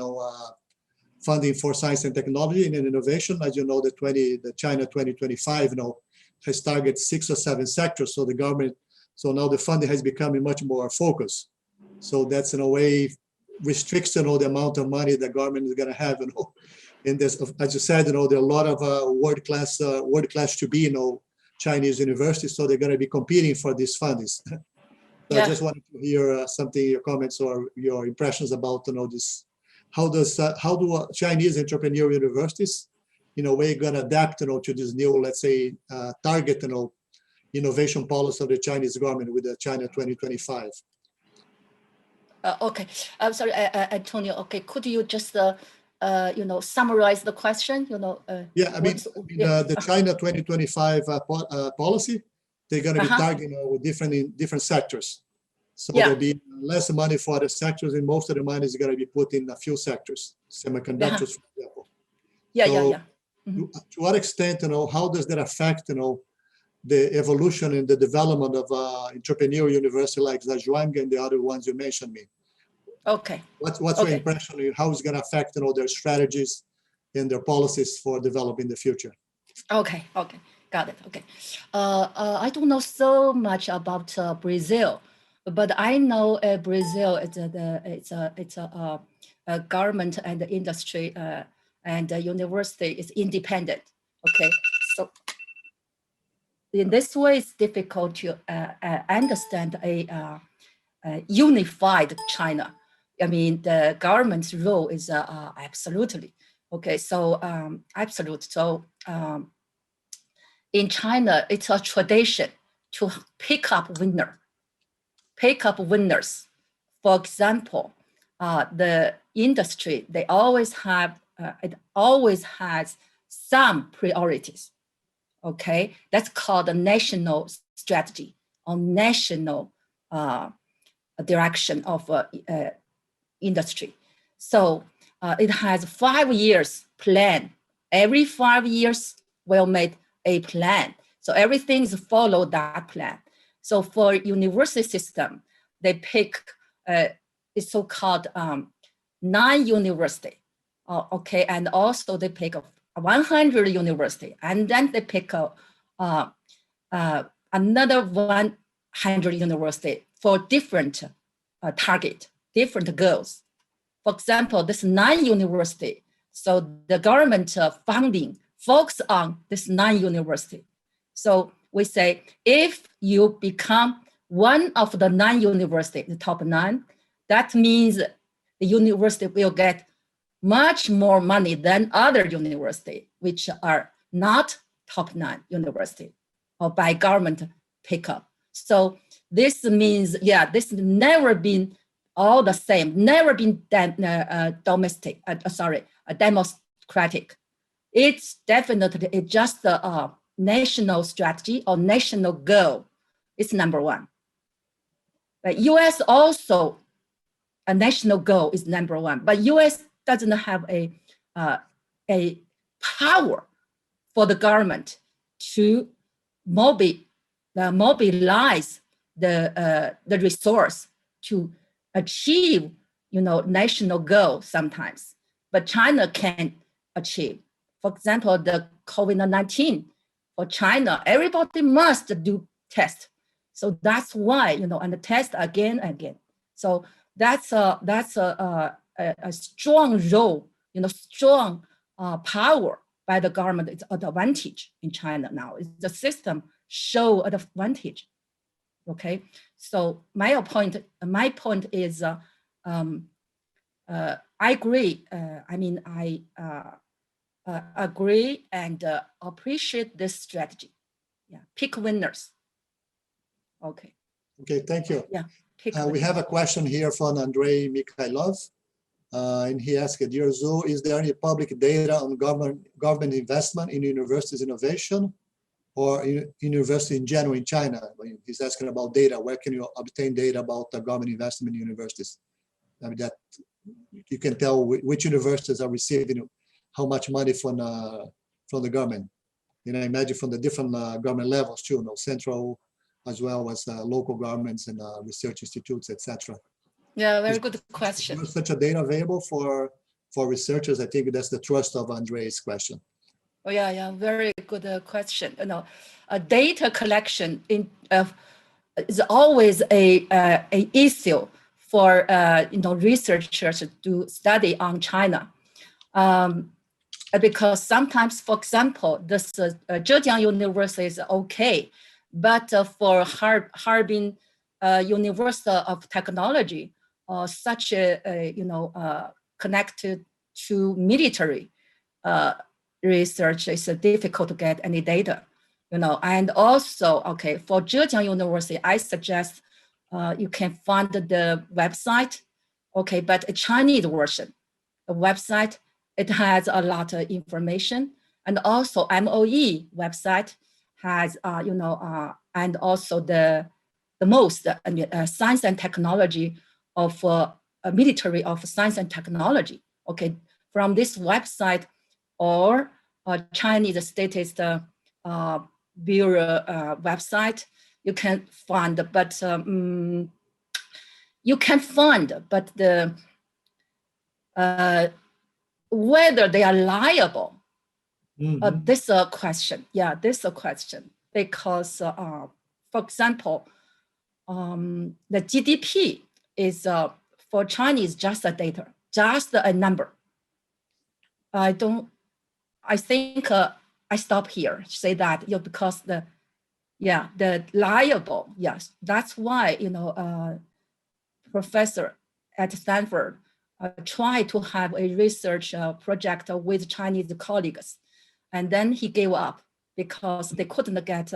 funding for science and technology and innovation. As you know, the China 2025 has targeted 6 or 7 sectors. So now the funding has become much more focused. So that's in a way restricts the amount of money the government is going to have. In this, as you said, there are a lot of world class to be Chinese universities. So they're going to be competing for these fundings. So I just wanted to hear your comments or your impressions about this. How do Chinese entrepreneurial universities, in a way, going to adapt to this new, let's say, target innovation policy of the Chinese government with the China 2025? Okay, I'm sorry, Antonio. Okay, could you just summarize the question? Yeah, I mean, the China 2025 policy, they're going to be targeting different sectors. So there'll be less money for the sectors, and most of the money is going to be put in a few sectors, semiconductors, for example. To what extent, how does that affect, the evolution and the development of entrepreneurial university like the Zhou and the other ones you mentioned me? Okay. What's your impression? How it's going to affect, their strategies and their policies for developing the future? Okay, got it. Okay, I don't know so much about Brazil, but I know Brazil it's a government and the industry and the university is independent. Okay, so in this way, it's difficult to understand a unified China. I mean, the government's role is absolutely okay. So absolute. So in China, it's a tradition to pick up winners. For example, the industry it always has some priorities. Okay, that's called a national strategy or national direction of industry. So it has 5 years plan. Every 5 years we'll make a plan. So everything is follow that plan. So for university system, they pick it's so-called 9 university. Okay, and also they pick 100 university, and then they pick another 100 university for different target, different goals. For example, this 9 university, so the government funding focus on this 9 university. So we say, if you become one of the 9 university, the top 9, that means the university will get much more money than other university, which are not top 9 university or by government pickup. So this means, this never been all the same, never been democratic. It's definitely just a national strategy or national goal. It's number one. But US also, a national goal is number one, but US doesn't have a power for the government to mobilize the resource to achieve, national goal sometimes, but China can achieve. For example, the COVID-19 for China, everybody must do test. So that's why, and the test again and again. So that's a strong role, strong power by the government. It's an advantage in China now. It's the system show an advantage. Okay, so my point is, I agree. I agree and appreciate this strategy. Yeah, pick winners. Okay. Okay, thank you. Yeah. We have a question here from Andrei Mikhailov, and he asked, "Dear Zhou, is there any public data on government investment in universities innovation or university in general in China?" He's asking about data. Where can you obtain data about the government investment in universities? I mean, that you can tell which universities are receiving how much money from the government. I imagine from the different government levels too, central as well as local governments and research institutes, etc. Yeah, very good question. Is such a data available for researchers? I think that's the thrust of Andrei's question. Oh yeah, very good question. Data collection is always a issue for researchers to study on China, because sometimes, for example, this Zhejiang University is okay, but for Harbin University of Technology, such connected to military research, is difficult to get any data, and also, okay, for Zhejiang University, I suggest you can find the website, okay, but a Chinese version. The website it has a lot of information, and also MOE website has, and also the most science and technology of military of science and technology. Okay, from this website or Chinese statist bureau website, you can find, but the whether they are liable, this is a question. Yeah, this is a question because, for example, the GDP is for Chinese just a data, just a number. I think I stop here. Say that because the liable. Yes, that's why professor at Stanford tried to have a research project with Chinese colleagues, and then he gave up because they couldn't get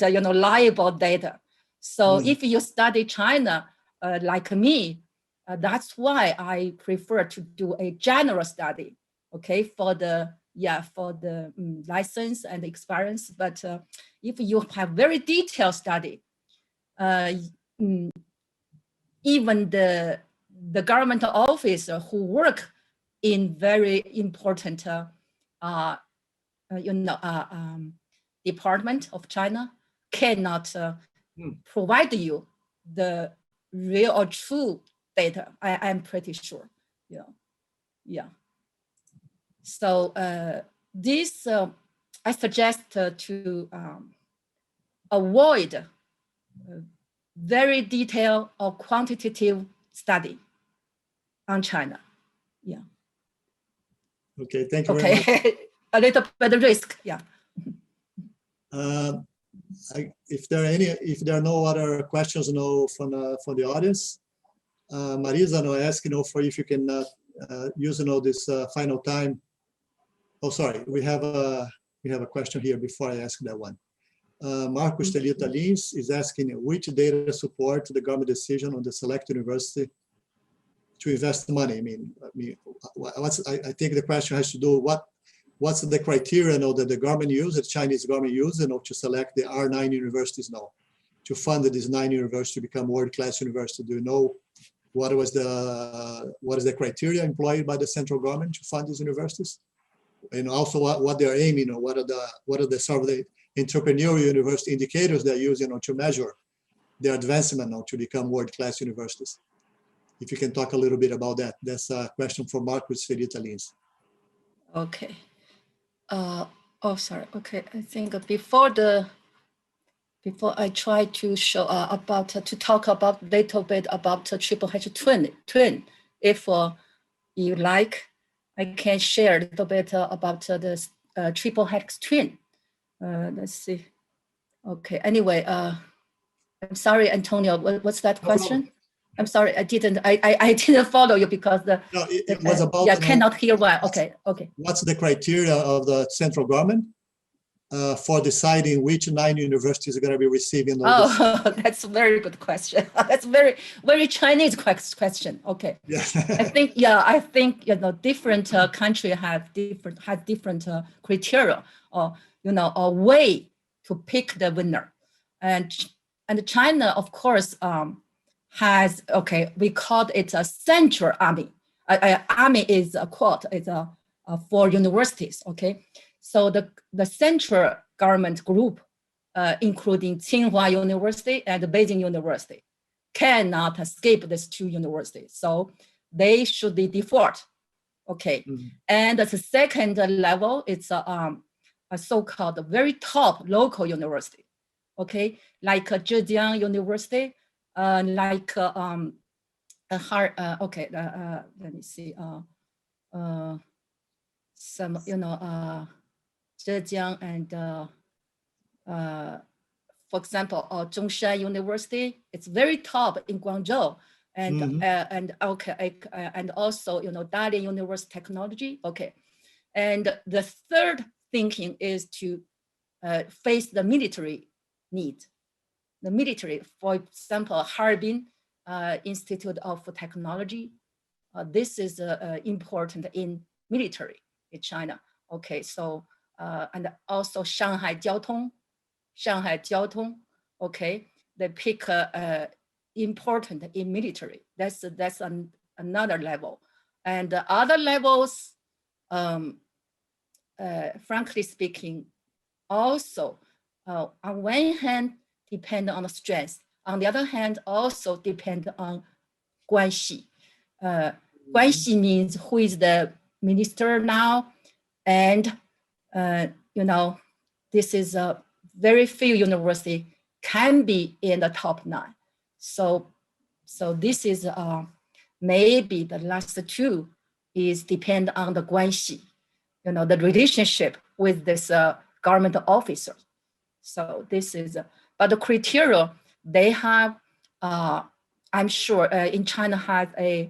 liable data. So if you study China like me, that's why I prefer to do a general study, okay, for the license and experience. But if you have very detailed study, even the government officer who work in very important department of China cannot provide you the real or true data. I'm pretty sure. So this I suggest to avoid very detailed or quantitative study on China. Yeah. Okay, thank you very much. A little bit of risk, yeah. If there are no other questions, from the audience, Marisa, ask, for if you can use, this final time. Oh, sorry, we have a question here before I ask that one. Marcos Telita Lins is asking which data support the government decision on the select university to invest money. I think the question has to do what's the criteria that the government uses, the Chinese government uses, to select the R9 universities to fund these 9 universities to become world-class universities. Do you know what is the criteria employed by the central government to fund these universities? And also what they're aiming, what are the sort of the entrepreneurial university indicators they're using to measure their advancement to become world-class universities? If you can talk a little bit about that. That's a question for Marcos Ferita Lins. Okay. Sorry. Okay, I think before I try to show to talk about a little bit about triple H twin. If you like, I can share a little bit about the triple Helix twin. Let's see. Okay. Anyway, I'm sorry, Antonio. What's that question? I'm sorry, I didn't follow you because it was about. Cannot hear well. Okay. What's the criteria of the central government for deciding which 9 universities are going to be receiving? That's a very good question. That's very, very Chinese question. Okay. Yeah. I think different country have different criteria or a way to pick the winner, and China, of course, has, we call it a central army. Army is a quote, it's for universities, okay? So the central government group, including Tsinghua University and Beijing University, cannot escape these 2 universities. So they should be default, okay? And the second level, it's a so-called very top local university, okay? Like Zhejiang University, like let me see, some Zhejiang and for example, Zhongshan University, it's very top in Guangzhou, and and also Dalian University Technology, okay. And the third thinking is to face the military need. The military, for example, Harbin Institute of Technology, this is important in military in China. Okay, so and also Shanghai Jiao Tong, okay, they pick important in military. That's another level. And the other levels, frankly speaking, also on one hand depend on the strength. On the other hand, also depend on 关系. 关系means who is the minister now, and you know, this is a very few university can be in the top 9. So this is maybe the last 2 is depend on the 关系, you know, the relationship with this government officer. So this is, but the criteria they have, I'm sure in China has a,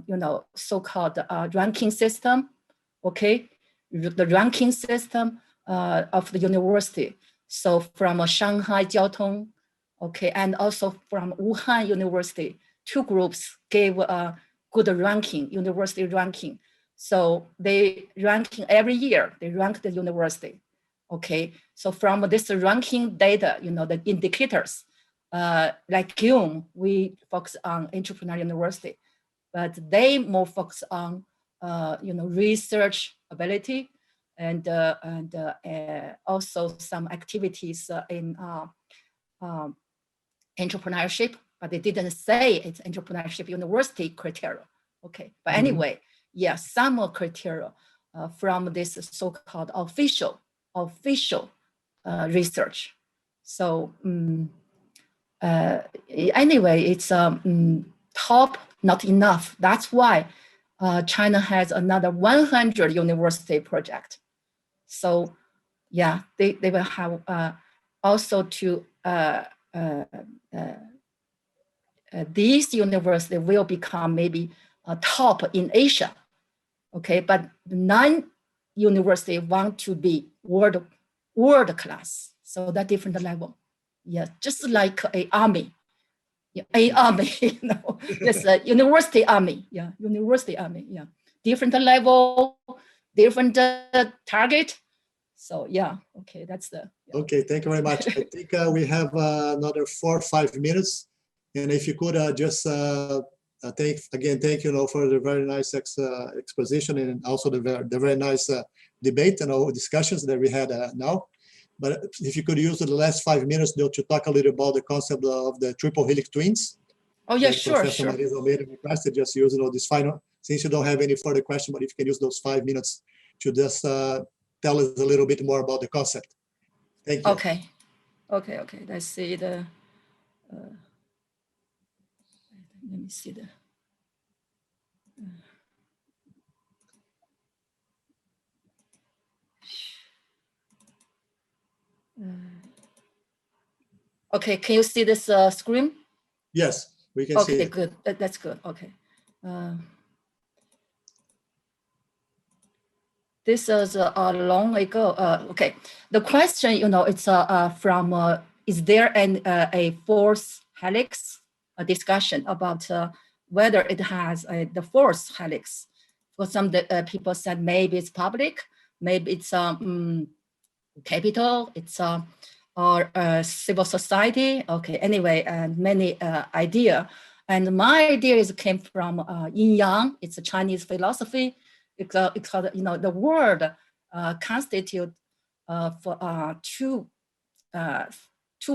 you know, so-called ranking system, okay? The ranking system of the university. So from Shanghai Jiao Tong, okay, and also from Wuhan University, 2 groups gave a good ranking, university ranking. So they ranking every year, they rank the university, okay? So from this ranking data, you know, the indicators, like CUM, we focus on entrepreneurial university, but they more focus on, you know, research ability and also some activities in entrepreneurship, but they didn't say it's entrepreneurship university criteria. Okay, but anyway, yeah, some criteria from this so-called official research. So anyway, it's top, not enough. That's why China has another 100 university project. So yeah, they will have also to these universities will become maybe top in Asia, okay? But 9 universities want to be world class, so that different level. Yeah, just like a army, yeah, a army, you know, yes, a university army, yeah, university army, yeah, different level, different target. So yeah, okay, that's the. Yeah. Okay, thank you very much. I think we have another 4 or 5 minutes. And if you could just thank you for the very nice exposition and also the very nice debate and all discussions that we had now. But if you could use the last 5 minutes to talk a little about the concept of the triple helix twins. Oh yeah, sure. Professor Marisa made a request, just use this final, since you don't have any further question, but if you can use those 5 minutes to just tell us a little bit more about the concept. Thank you. Okay. Let's see the. Let me see the. Okay, can you see this screen? Yes, we can see it. Okay, good. That's good. Okay. This is long ago. Okay, the question, you know, it's from is there a Force Helix? A discussion about whether it has the Force Helix. For some people said maybe it's public, maybe it's capital, it's or civil society. Okay, anyway, and many idea. And my idea came from Yin Yang. It's a Chinese philosophy. It's called, you know, the world constitute for two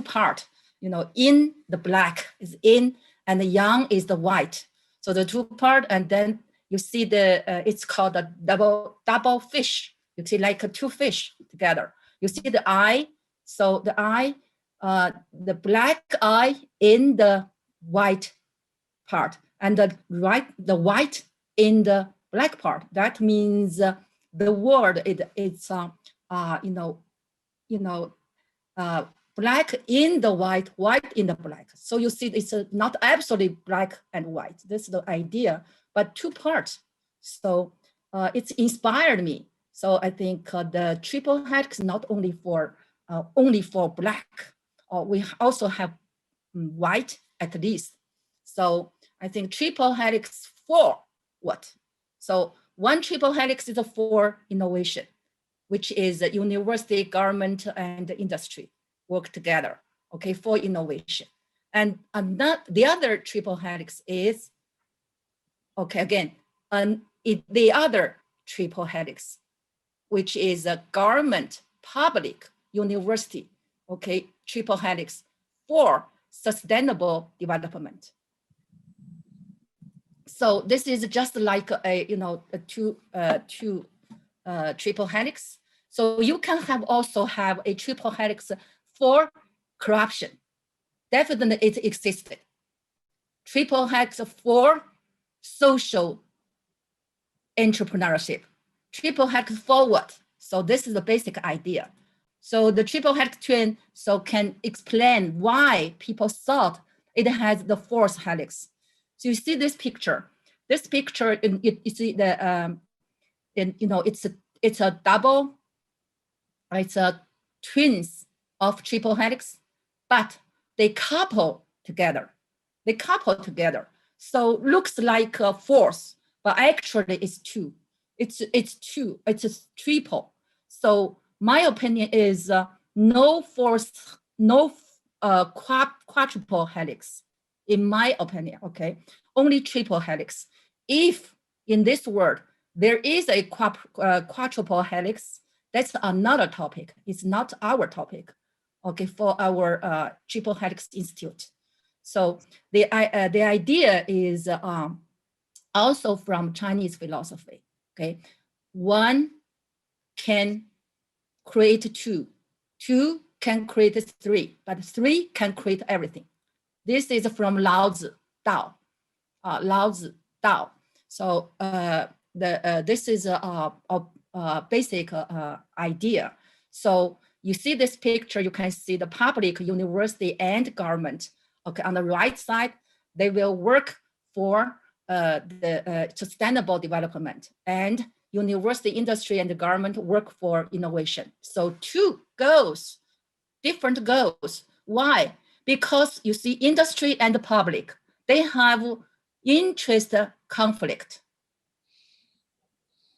part. You know, in the black is in, and the yang is the white. So the 2 part, and then you see the it's called a double fish. You see like 2 fish together. You see the eye. So the eye, the black eye in the white part, and the white in the black part. That means the world it's black in the white, white in the black. So you see, it's not absolutely black and white. This is the idea, but 2 parts. So it's inspired me. So I think the triple helix not only for black, we also have white at least. So I think triple helix for what? So one triple helix is for innovation, which is university, government, and industry work together, okay, for innovation. And the other triple helix is, okay, again, the other triple helix, which is a government, public, university, okay, triple helix for sustainable development. So this is just like a two triple helix. So you can also have a triple helix for corruption. Definitely it existed. Triple helix for social entrepreneurship. Triple helix forward. So this is the basic idea. So the triple helix twin can explain why people thought it has the force helix. So you see this picture. This picture, you see the it's a double. It's a twins of triple helix, but they couple together. They couple together. So looks like a force, but actually it's two. It's two. It's a triple. So my opinion is no force, no quadruple helix. In my opinion, okay, only triple helix. If in this world there is a quadruple helix, that's another topic. It's not our topic, okay, for our triple helix institute. So the idea is also from Chinese philosophy, okay? One can create two, two can create three, but three can create everything. This is from Lao Tzu Dao, Lao Tzu Dao. So this is a basic idea. So you see this picture, you can see the public, university, and government. Okay, on the right side, they will work for the sustainable development, and university, industry, and the government work for innovation. So two goals, different goals. Why? Because you see industry and the public, they have interest conflict.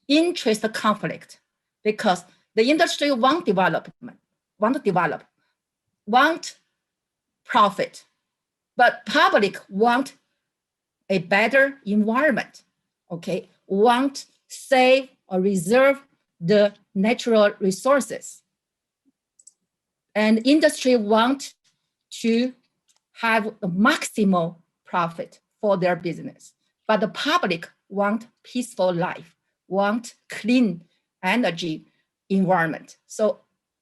Interest conflict, because the industry want development, want profit, but public want a better environment, okay? Want save or reserve the natural resources. And industry want to have a maximal profit for their business, but the public want peaceful life, want clean energy environment. So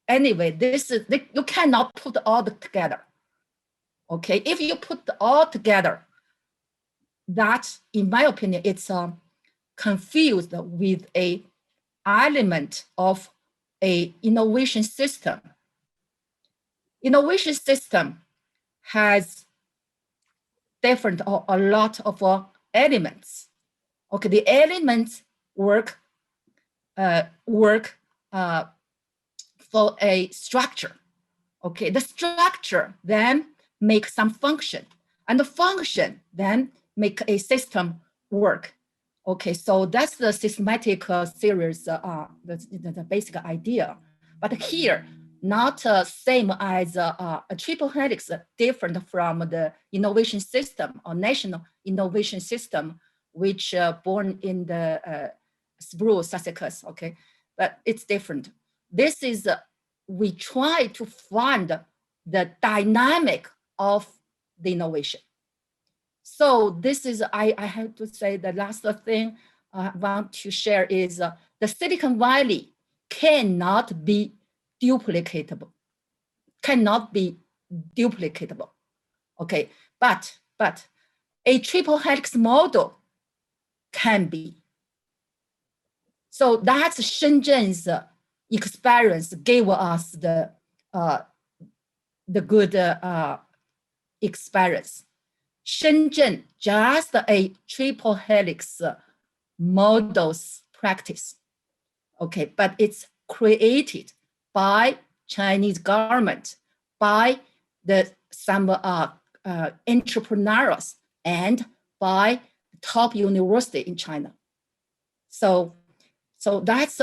anyway, this is, you cannot put all together. Okay, if you put all together, that, in my opinion, it's confused with a element of a innovation system. Innovation system has different, a lot of elements. Okay, the elements work for a structure. Okay, the structure then make some function, and the function then make a system work. Okay, so that's the systematic series, the basic idea. But here, not same as a triple helix, different from the innovation system or national innovation system, which born in the Spruce, Sussex, okay? But it's different. This is, we try to find the dynamic of the innovation. So this is, I have to say the last thing I want to share is the Silicon Valley cannot be duplicatable, okay? But a triple helix model can be. So that's Shenzhen's experience gave us the good experience. Shenzhen, just a triple helix models practice, okay, but it's created by Chinese government, by some entrepreneurs, and by top university in China. So that's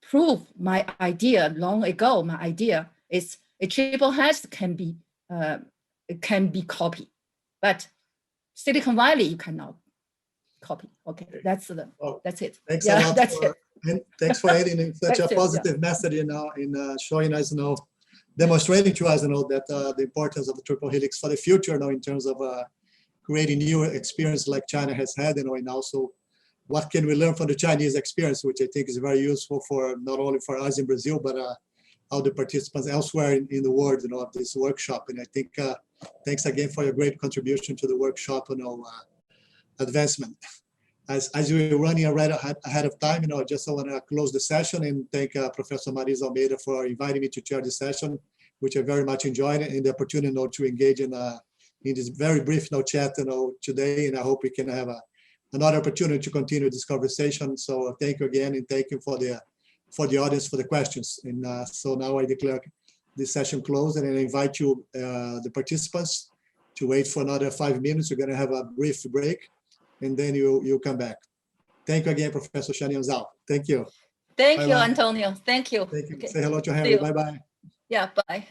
proof my idea long ago. My idea is a triple helix can be copied, but Silicon Valley you cannot copy. Okay, that's it. Thanks a lot. And thanks for adding in such a positive message, in showing us, demonstrating to us, that the importance of the triple helix for the future, in terms of creating new experience like China has had, and also what can we learn from the Chinese experience, which I think is very useful for not only for us in Brazil, but all the participants elsewhere in the world, of this workshop. And I think thanks again for your great contribution to the workshop, advancement. As we're running ahead of time, I just want to close the session and thank Professor Marisa Almeida for inviting me to chair the session, which I very much enjoyed, and the opportunity to engage in this very brief chat today. And I hope we can have another opportunity to continue this conversation. So thank you again, and thank you for the audience for the questions. And so now I declare this session closed, and I invite you, the participants, to wait for another 5 minutes. We're going to have a brief break, and then you come back. Thank you again, Professor Chunyan Zhou. Thank you. Thank you, Antonio. Thank you. Thank you. Okay. Say hello to Harry. Bye-bye. Yeah, bye.